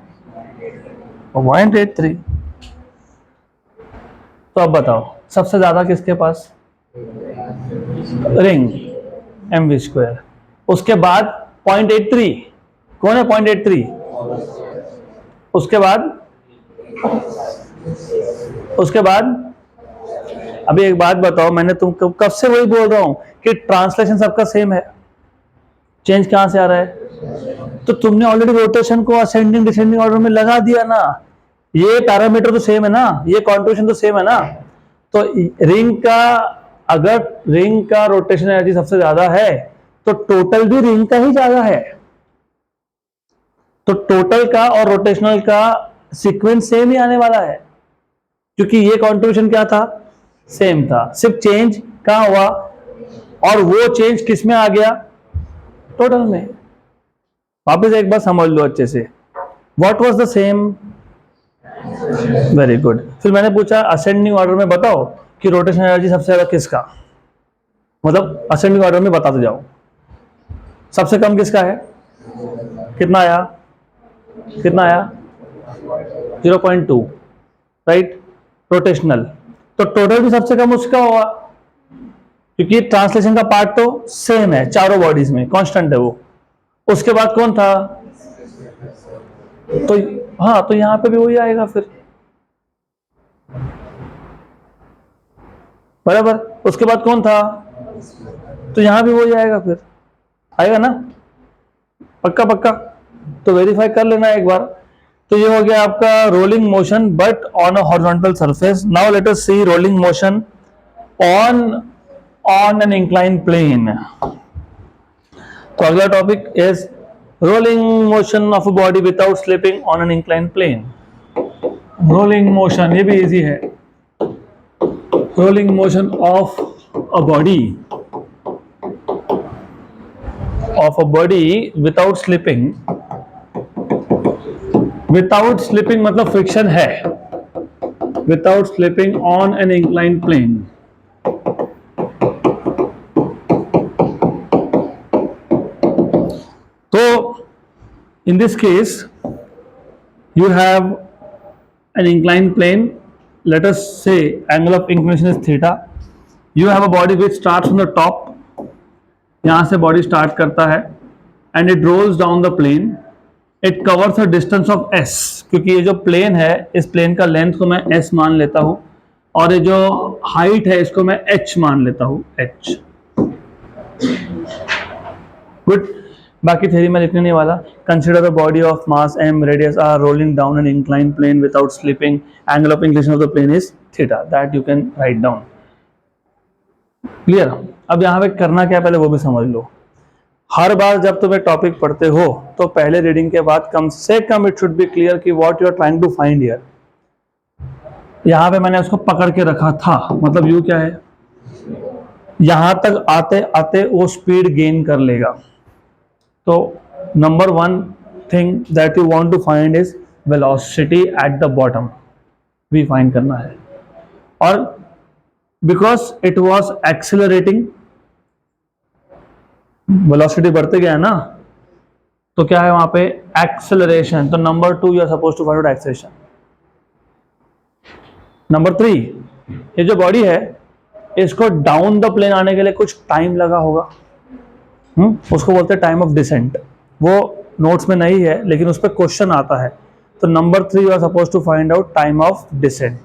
0.83। तो अब बताओ सबसे ज्यादा किसके पास? Ring, mv²। उसके बाद 0.83, कौन है 0.83? उसके बाद अभी एक बात बताओ, मैंने तुम कब से वही बोल रहा हूं कि ट्रांसलेशन सबका सेम है, चेंज कहां से आ रहा है? तो तुमने ऑलरेडी रोटेशन को असेंडिंग डिसेंडिंग ऑर्डर में लगा दिया ना, ये पैरामीटर तो सेम है ना, ये कॉन्ट्रीब्यूशन तो सेम है ना। तो रिंग का, अगर रिंग का रोटेशन एनर्जी सबसे ज्यादा है तो टोटल भी रिंग का ही ज्यादा है। तो टोटल का और रोटेशनल का सीक्वेंस सेम ही आने वाला है, क्योंकि ये कॉन्ट्रीब्यूशन क्या था? सेम था, सिर्फ चेंज कहां हुआ? और वो चेंज किस में आ गया? टोटल में। वापस एक बार समझ लो अच्छे से, what was the same? Very good. फिर मैंने पूछा असेंडिंग ऑर्डर में बताओ कि रोटेशन एनर्जी सबसे ज्यादा किसका, मतलब असेंडिंग ऑर्डर में बताते जाओ। सबसे कम किसका है? कितना आया? 0.2, राइट? रोटेशनल। तो टोटल भी सबसे कम उसका होगा, क्योंकि ट्रांसलेशन का पार्ट तो सेम है चारों बॉडीज में, कांस्टेंट है वो। उसके बाद कौन था? तो हाँ, तो यहां पे भी वही आएगा फिर, बराबर। उसके बाद कौन था? तो यहां भी वही आएगा फिर, आएगा ना? पक्का पक्का? तो वेरीफाई कर लेना एक बार। तो ये हो गया आपका rolling motion but on a horizontal surface. Now let us see rolling motion on an incline plane. तो अगला topic is rolling motion of a body without slipping on an incline plane. Rolling motion, ये भी easy है। Rolling motion of a body without slipping. Without slipping मतलब friction है, without slipping on an incline plane. तो in this case you have an inclined plane. Let us say angle of inclination is theta. You have a body which starts from the top, यहां से body start करता है, and it rolls down the plane it covers a distance of s, क्योंकि ये जो plane है इस plane का लेंथ को मैं s मान लेता हूं और ये जो हाइट है इसको मैं h मान लेता हूं, h। गुड। बाकी थ्योरी में लिखने नहीं वाला। Consider the body of mass m, radius r, rolling down an incline plane without slipping, angle of inclination of the plane is theta, that you can write down. Clear. अब यहाँ पे करना क्या पहले वो भी समझ लो। हर बार जब तुम एक टॉपिक पढ़ते हो तो पहले रीडिंग के बाद कम से कम इट शुड बी क्लियर कि what you are trying to find here. यहां पे मैंने उसको पकड़ के रखा था, मतलब यू क्या है, यहां तक आते आते वो स्पीड गेन कर लेगा। तो number one thing that you want to find is velocity at the bottom, भी फाइंड करना है। और because it was accelerating, velocity बढ़ते गया ना, तो क्या है वहां पे एक्सेलरेशन। तो number two you are suppose to find out acceleration. Number three, ये जो बॉडी है इसको डाउन द प्लेन आने के लिए कुछ टाइम लगा होगा, उसको बोलते हैं टाइम ऑफ डिसेंट। वो नोट्स में नहीं है लेकिन उस पर क्वेश्चन आता है। तो number three you are suppose to find out time of descent.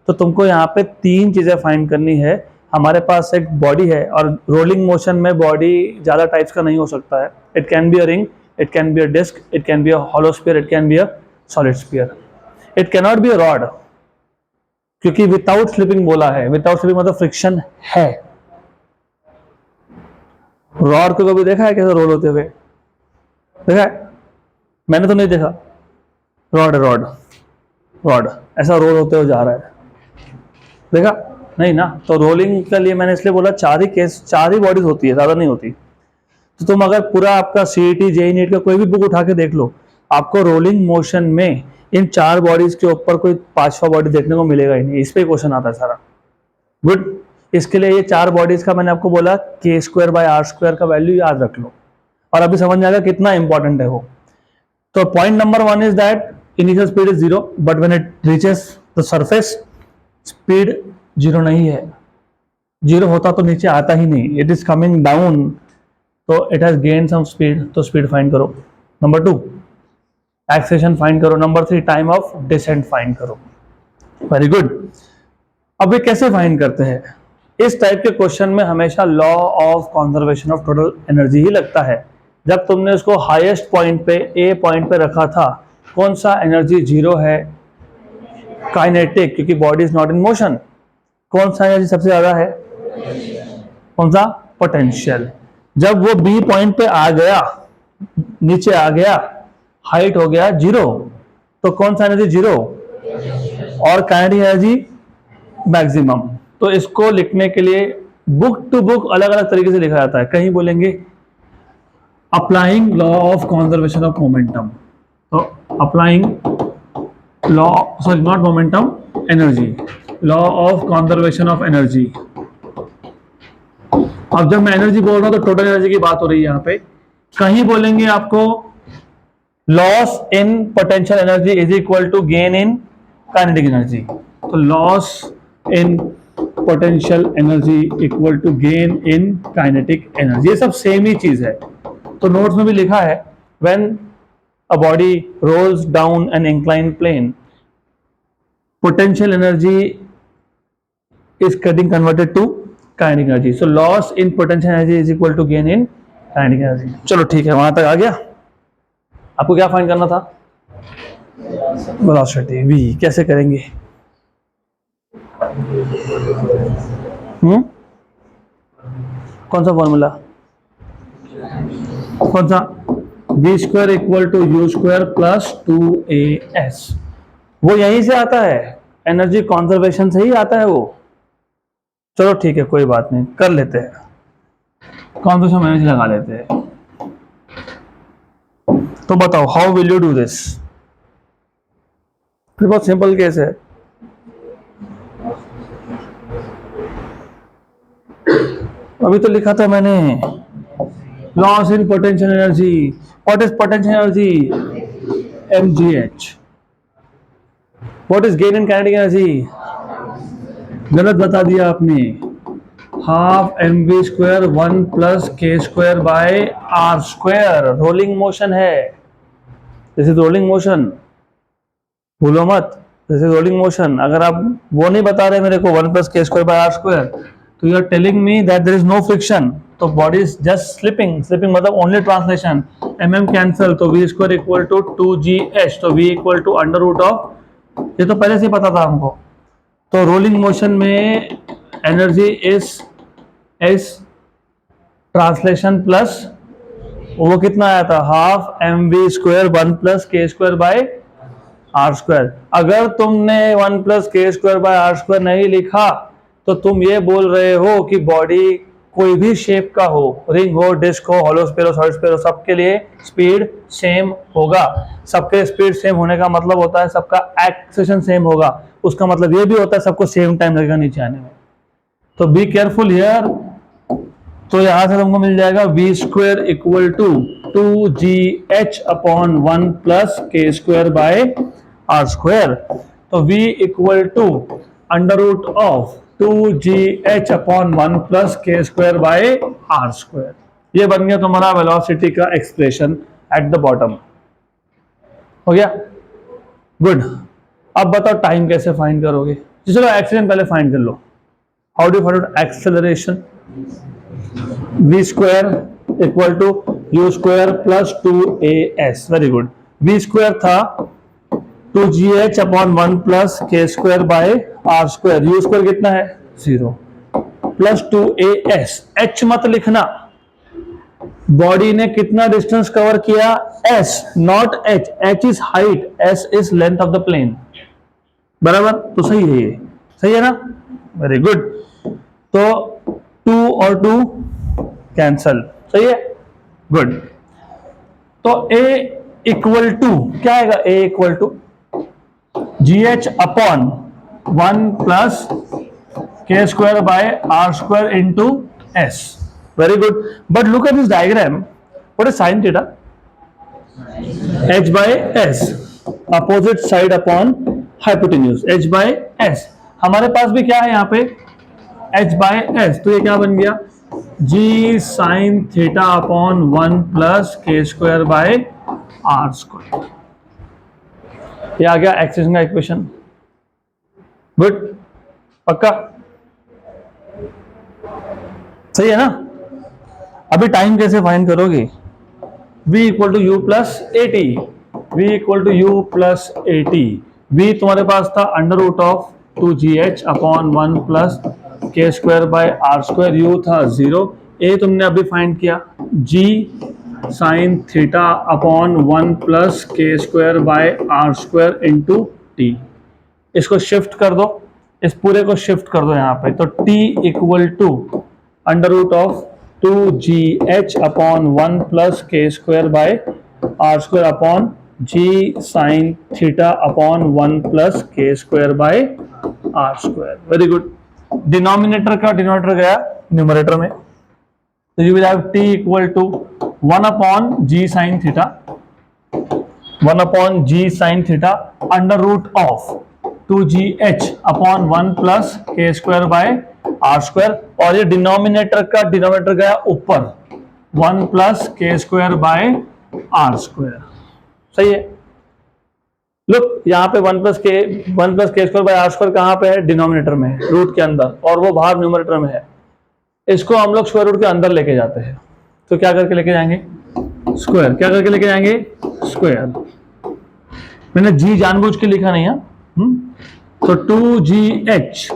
तो तुमको यहाँ पे तीन चीजें फाइंड करनी है। हमारे पास एक बॉडी है और रोलिंग मोशन में बॉडी ज्यादा टाइप्स का नहीं हो सकता है। It can be a ring, it can be a disc, it can be a hollow sphere, it can be a solid sphere. It can not be a rod, क्योंकि without slipping बोला है। Without slipping मतलब friction है। Rod को कभी देखा है कैसे रोल होते हुए? देखा है? मैंने तो नहीं देखा। रॉड रॉड रॉड ऐसा रोल होते हुए जा रहा है, देखा नहीं ना? तो रोलिंग के लिए मैंने इसलिए बोला चार ही बॉडीज होती है, ज्यादा नहीं होती। तो तुम अगर पूरा आपका सीईटी जेईई नीट का कोई भी बुक उठा के देख लो, आपको रोलिंग मोशन में इन चार बॉडीज के ऊपर कोई पांचवा बॉडी देखने को मिलेगा ही नहीं। इस पे क्वेश्चन आता है सारा। गुड। इसके लिए ये चार बॉडीज का मैंने आपको बोला k square by r square का वैल्यू याद रख लो और अभी समझ में आएगा कितना इंपॉर्टेंट है वो। तो point number one is that initial speed is 0, but when it reaches the surface speed 0 नहीं है। 0 होता तो नीचे आता ही नहीं, इट इज कमिंग डाउन, तो it has gain some speed. तो स्पीड फाइंड करो। नंबर टू, एक्सेलरेशन फाइंड करो। Number three, time of descent find करो। Very good. अब ये कैसे फाइंड करते हैं? इस टाइप के क्वेश्चन में हमेशा law of conservation of total energy ही लगता है। जब तुमने उसको हाईएस्ट पॉइंट पे ए पॉइंट पे रखा था, कौन सा एनर्जी 0 है? काइनेटिक, क्योंकि body is not in motion. कौन सा एनर्जी सबसे ज्यादा है? कौन सा? पोटेंशियल। जब वो बी पॉइंट पे आ गया, नीचे आ गया, हाइट हो गया 0, तो कौन सा एनर्जी 0? और काइनेटिक एनर्जी मैक्सिमम। तो इसको लिखने के लिए बुक टू बुक अलग अलग तरीके से लिखा जाता है। कहीं बोलेंगे applying law of conservation of momentum, तो applying law, sorry not momentum, energy, law of conservation of energy. अब जब मैं एनर्जी बोल रहा हूं तो टोटल एनर्जी की बात हो रही है यहां पे। कहीं बोलेंगे आपको loss in potential energy is equal to gain in kinetic energy. तो loss in potential energy equal to gain in kinetic energy, ये सब सेम ही चीज है। तो नोट्स में भी लिखा है when a body rolls down an incline plane, potential energy is getting converted to kinetic energy. So loss in potential energy is equal to gain in kinetic energy. चलो ठीक है, वहां तक आ गया। आपको क्या फाइंड करना था? Velocity v। कैसे करेंगे? कौन सा फॉर्मूला? कौन सा? v square equal to u square plus 2as। वो यहीं से आता है, एनर्जी कॉन्जर्वेशन से ही आता है वो। चलो ठीक है, कोई बात नहीं, कर लेते हैं, कॉन्जर्वेशन एनर्जी लगा लेते हैं। तो बताओ how will you do this? बहुत सिंपल केस है। अभी तो लिखा था मैंने loss in potential energy. What is potential energy? mgh। What is gain in kinetic energy? गलत बता दिया आपने, half mv square 1 plus k square by r square. Rolling motion है, दिस इज रोलिंग मोशन, भूलो मत, दिस इज रोलिंग मोशन। अगर आप वो नहीं बता रहे मेरे को 1 प्लस के स्क्वायर बाय आर स्क्वायर, तो you are telling me that there is no friction, तो body is just slipping. Slipping मतलब ओनली ट्रांसलेशन, mm कैंसिल, तो v square equal to 2gh, तो v equal to under root of, ये तो पहले से ही पता था हमको। तो रोलिंग मोशन में एनर्जी इज ट्रांसलेशन प्लस वो कितना आया था, half M we square 1 plus के स्क्वायर बाय आर स्क्वायर। अगर तुमने 1 प्लस के स्क्वायर बाय आर स्क्वायर नहीं लिखा तो तुम ये बोल रहे हो कि बॉडी कोई भी शेप का हो, रिंग हो, डिस्क हो, हॉलो स्फीयर हो, सॉलिड स्फीयर हो, सबके लिए स्पीड सेम होगा। सबके स्पीड सेम होने का मतलब होता है सबका एक्सेलेरेशन सेम होगा, उसका मतलब ये भी होता है सबको सेम टाइम लगेगा नीचे आने में। तो बी केयरफुल हियर। तो यहां से तुमको मिल जाएगा V square equal to 2gh upon 1 plus के स्क्वायर बाय आर स्क्वायर। तो v equal to under root of 2gh upon 1 plus के स्क्वायर बाय आर स्क्वायर। ये बन गया तुम्हारा वेलोसिटी का एक्सप्रेशन एट द बॉटम। हो गया, गुड। अब बताओ टाइम कैसे फाइंड करोगे। चलो एक्सीलेरेशन पहले फाइंड कर लो। How do find out acceleration? v square equal to u square plus 2as। Very good. v square था 2gh अपॉन 1 प्लस के square by are square. u square कितना है? 0 प्लस 2as। h मत लिखना, बॉडी ने कितना डिस्टेंस कवर किया? s, not h। h is height, s is length of the plane. बराबर, तो सही है ये, सही है ना? Very good. तो 2 और 2 कैंसल, सही है, गुड। तो a इक्वल टू क्या आएगा? a equal to gh upon 1 plus के square by are square into s। Very good. But look at this diagram, what is sine theta? h by s, opposite side upon hypotenuse, h by s। हमारे पास भी क्या है यहाँ पे? h by s। तो ये क्या बन गया? g sine theta upon 1 plus के स्क्वायर बाय आर स्क्वायर। ये आ गया एक्सेलेरेशन का इक्वेशन। गुड, पक्का, सही है ना? अभी टाइम कैसे फाइंड करोगे? v equal to u plus a t, v equal to u plus a t. v तुम्हारे पास था under root of 2gh upon 1 plus के square by are square, u था 0। a तुमने अभी फाइंड किया, g sine theta upon 1 plus के square by are square into टी। इसको शिफ्ट कर दो, इस पूरे को शिफ्ट कर दो यहाँ पे। तो t equal to under root of 2gh upon 1 plus के square by are square upon g sine theta upon 1 plus के square by are square. Very good. Denominator का डिनोमिनेटर गया न्यूमरेटर में, तो you will have t equal to 1 upon g sine theta, 1 upon g sine theta under root of 2gh upon 1 plus के square by are square. और ये denominator का denominator गया ऊपर, 1 प्लस के स्क्वायर बाय आर स्क्वायर। सही है? Look, यहाँ पे 1 प्लस के स्क्वायर बाय आर स्क्वायर कहाँ पे है? डिनोमिनेटर में है, रूट के अंदर, और वो बाहर न्यूमरेटर में है। इसको हम लोग स्क्वायर रूट के अंदर लेके जाते हैं। तो क्या करके लेके जाएंगे? स्क्वायर। क्या करके लेके जाएंगे? स्क्वायर। मैंने g जानबूझ के लिखा नहीं है। तो 2gh,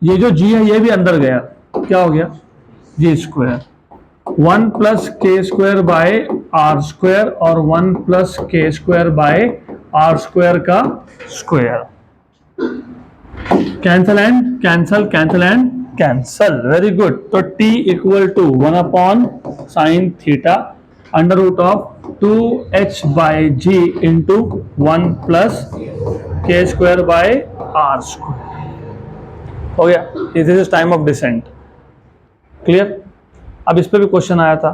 ये जो g है ये भी अंदर गया, क्या हो गया? g square. 1 प्लस के स्क्वायर बाय आर स्क्वायर और 1 प्लस के स्क्वायर बाय आर स्क्वायर का square. Cancel and cancel, cancel and cancel. Very good. तो t equal to 1 upon sine theta under root of 2h by g into 1 plus के square by are square. हो गया। This is time of descent. Clear? अब इस पे भी question आया था।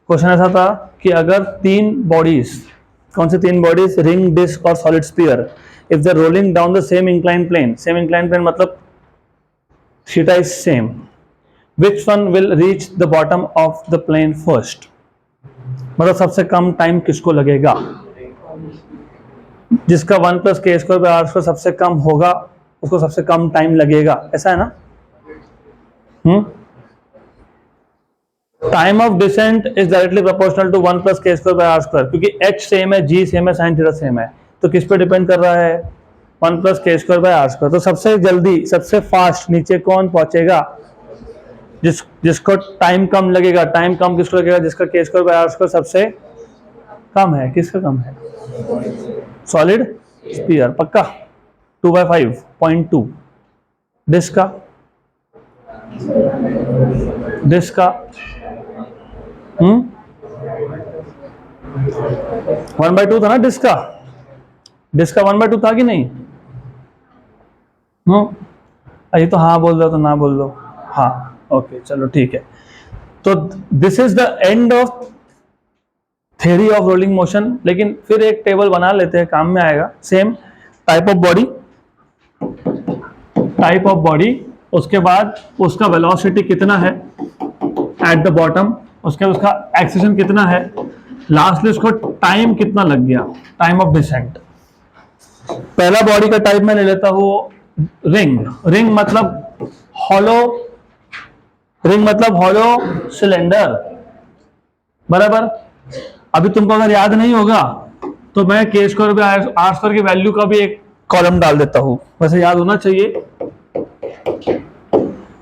क्वेश्चन ऐसा था कि अगर 3 बॉडीज, कौन से 3 बॉडीज? रिंग, डिस्क और solid sphere, if they rolling down the same incline plane, same incline plane मतलब theta is same, which one will reach the bottom of the plane first? मतलब सबसे कम टाइम किसको लगेगा? जिसका 1+k² सबसे कम होगा उसको सबसे कम टाइम लगेगा, ऐसा है ना। Time of descent is directly proportional to 1+k²/r², क्योंकि h सेम है, g सेम है, sin थीटा सेम है, तो किस पे डिपेंड कर रहा है, 1+k²/r²। तो सबसे जल्दी सबसे फास्ट नीचे कौन पहुंचेगा, जिसको टाइम कम लगेगा। टाइम कम किसको लगेगा, जिसका k²/r² सबसे कम है। किसका कम है, सॉलिड स्फीयर, पक्का। 2/5.2। डिस्क का 1/2 था ना, डिस्क का 1/2 था कि नहीं। ये तो हाँ बोल दो तो ना बोल दो, हाँ ओके चलो ठीक है। तो this is the end of theory of rolling motion. लेकिन फिर एक टेबल बना लेते हैं, काम में आएगा। सेम टाइप ऑफ बॉडी, उसके बाद उसका वेलोसिटी कितना है एट द बॉटम, उसका एक्सेलेरेशन कितना है, लास्टली उसको टाइम कितना लग गया, टाइम ऑफ डिसेंट। पहला बॉडी का टाइप मैं ले लेता हूं रिंग मतलब हॉलो सिलेंडर, बराबर। अभी तुमको अगर याद नहीं होगा तो मैं k²/r² की वैल्यू का भी एक कॉलम डाल देता हूं, वैसे याद होना चाहिए।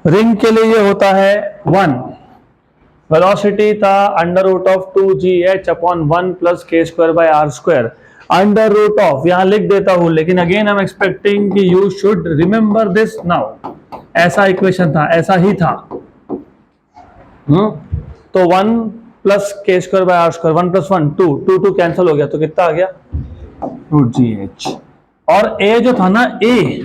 रिंग के लिए ये होता है 1, वेलोसिटी था √2gh/1+k²/r²। √, यहां लिख देता हूं, लेकिन अगेन आई एम एक्सपेक्टिंग कि you should remember this now. ऐसा इक्वेशन था, ऐसा ही था। तो 1+k²/r², 1 + 1 2 कैंसिल हो गया, तो कितना आ गया, √gh। और a जो था ना, a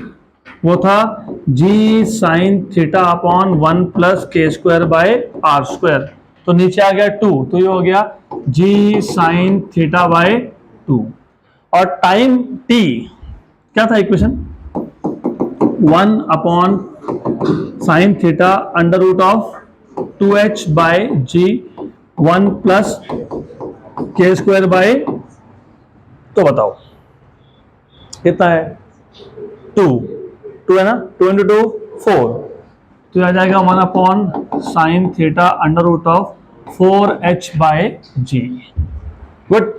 वो था g sin θ/1+k²/r²। तो नीचे आ गया 2, तो ये हो गया g sin θ/2। और टाइम t क्या था इक्वेशन, 1/sin θ √2h/g 1+k²/, तो बताओ कितना है, 2 है ना, 2 × 2 4, तो आ जाएगा 1/sin θ √4h/g। गुड।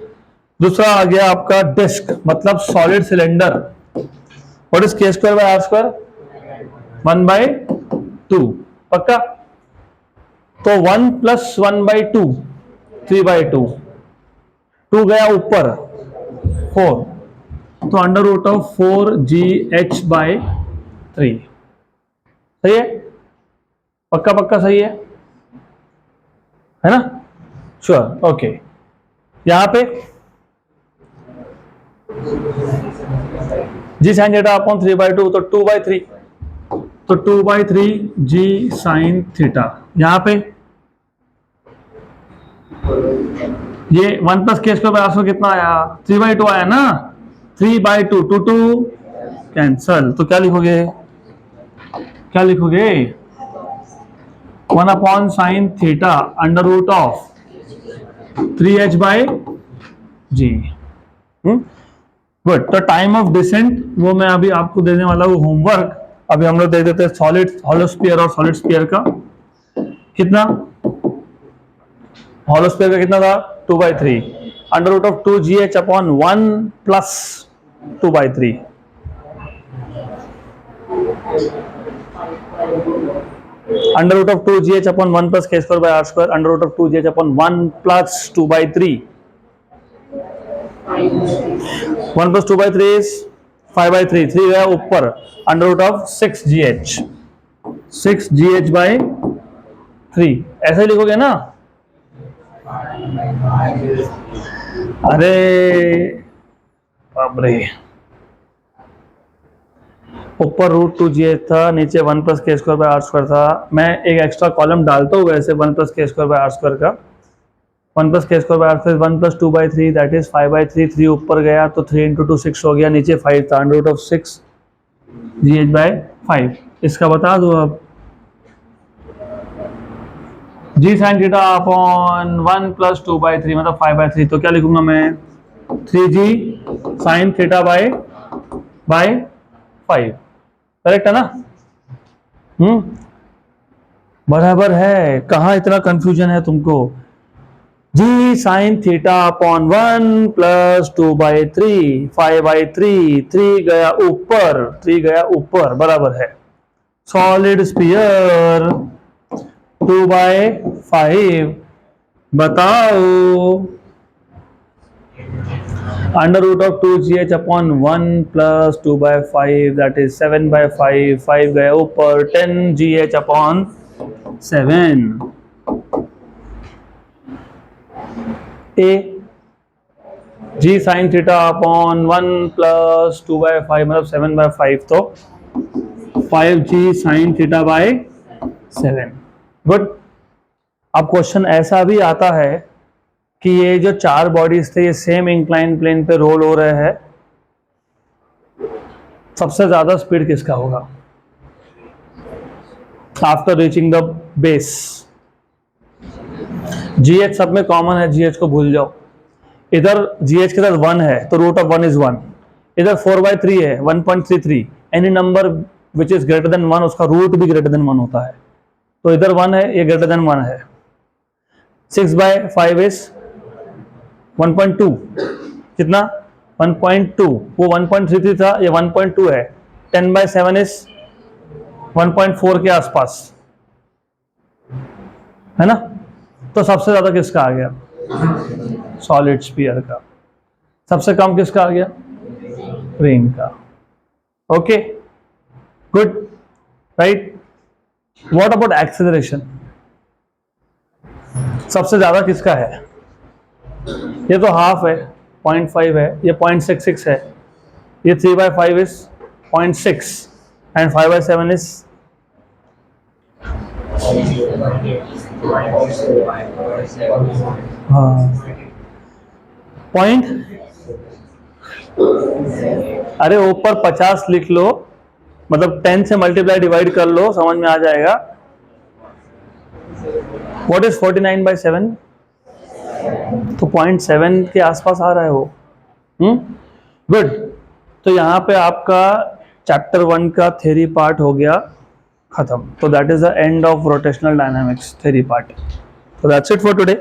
दूसरा आ गया आपका डिस्क मतलब solid cylinder. What is k²/r², 1/2, पक्का। तो 1 + 1/2 3/2, 2 गया ऊपर 4, तो √4gh/3। सही है, पक्का सही है ना, श्योर ओके। यहां पे g sin θ अपॉन 3/2, तो 2/3, तो 2/3 g sin θ। यहां पे ये 1+k²/r² कितना आया, 3/2 आया ना, 3/2, 2 कैंसल, तो क्या लिखोगे 1/sin θ √3h/g। गुड। तो टाइम ऑफ डिसेंट वो मैं अभी आपको देने वाला हूँ होमवर्क। अभी हम लोग देख देते हैं सॉलिड हॉलो स्फीयर और सॉलिड स्फीयर का कितना, हॉलो स्फीयर का कितना था 2/3, √2gh/1 + 2/3, √2gh/1 + k²/r², √2gh/1 + 2/3, 1 + 2/3 is 5/3, 3 गया ऊपर, √6gh/3, ऐसे ही लिखोगे ना। अरे बाप रे, ऊपर √2gh था, नीचे 1 + k²/r² था। मैं एक एक्स्ट्रा कॉलम डालता हूँ वैसे 1 + k²/r² का। 1 + k²/r² 1 + 2/3 दैट इज 5/3, 3 ऊपर गया तो 3 × 2 6 हो गया, नीचे 5 था, √6gh/5। इसका बता दो अब, g sin θ अपॉन 1 + 2/3 मतलब 5/3, तो क्या लिखूंगा मैं 3g sin theta by 5, correct है ना? बराबर है। कहाँ इतना कंफ्यूजन है तुमको? g sin theta upon 1 plus 2/3, 5/3, 3 गया ऊपर, 3 गया ऊपर, बराबर है। सॉलिड स्फीयर 2/5, बताओ। Under root of 2gh upon 1 plus 2/5 that is 7/5, 5 गया ऊपर, 10gh upon 7। A g sine theta upon 1 plus 2/5 मतलब 7/5, तो 5g sine theta by 7। Good. अब क्वेश्चन ऐसा भी आता है कि ये जो चार बॉडीज थे ये सेम इंक्लाइन प्लेन पे रोल हो रहे हैं, सबसे ज्यादा स्पीड किसका होगा after reaching the base? GH सब में कॉमन है, GH को भूल जाओ। इधर GH के साथ 1 है तो रूट ऑफ 1 इज 1। इधर 4/3 है, 1.33। Any number which is greater than 1 उसका रूट भी ग्रेटर देन 1 होता है, तो इधर 1 है, ये ग्रेटर देन 1 है। 6/5 इज 1.2, कितना? 1.2। वो 1.33 था, ये 1.2 है। 10/7 इज 1.4 के आसपास, है ना? तो सबसे ज्यादा किसका आ गया? सॉलिड स्फीयर का। सबसे कम किसका आ गया? रिंग का। Okay, good, right. What about acceleration? सबसे ज्यादा किसका है? ये तो हाफ है, 0.5 है, ये 0.66 है, ये 3/5 इज 0.6 एंड 5/7 इज पॉइंट। अरे ऊपर 50 लिख लो, मतलब 10 से मल्टीप्लाई डिवाइड कर लो, समझ में आ जाएगा। What is 49/7? तो 0.7 के आसपास आ रहा है वो। गुड। तो यहाँ पे आपका चैप्टर 1 का थ्योरी पार्ट हो गया खत्म। तो that is the end of rotational dynamics theory part. So that's it for today.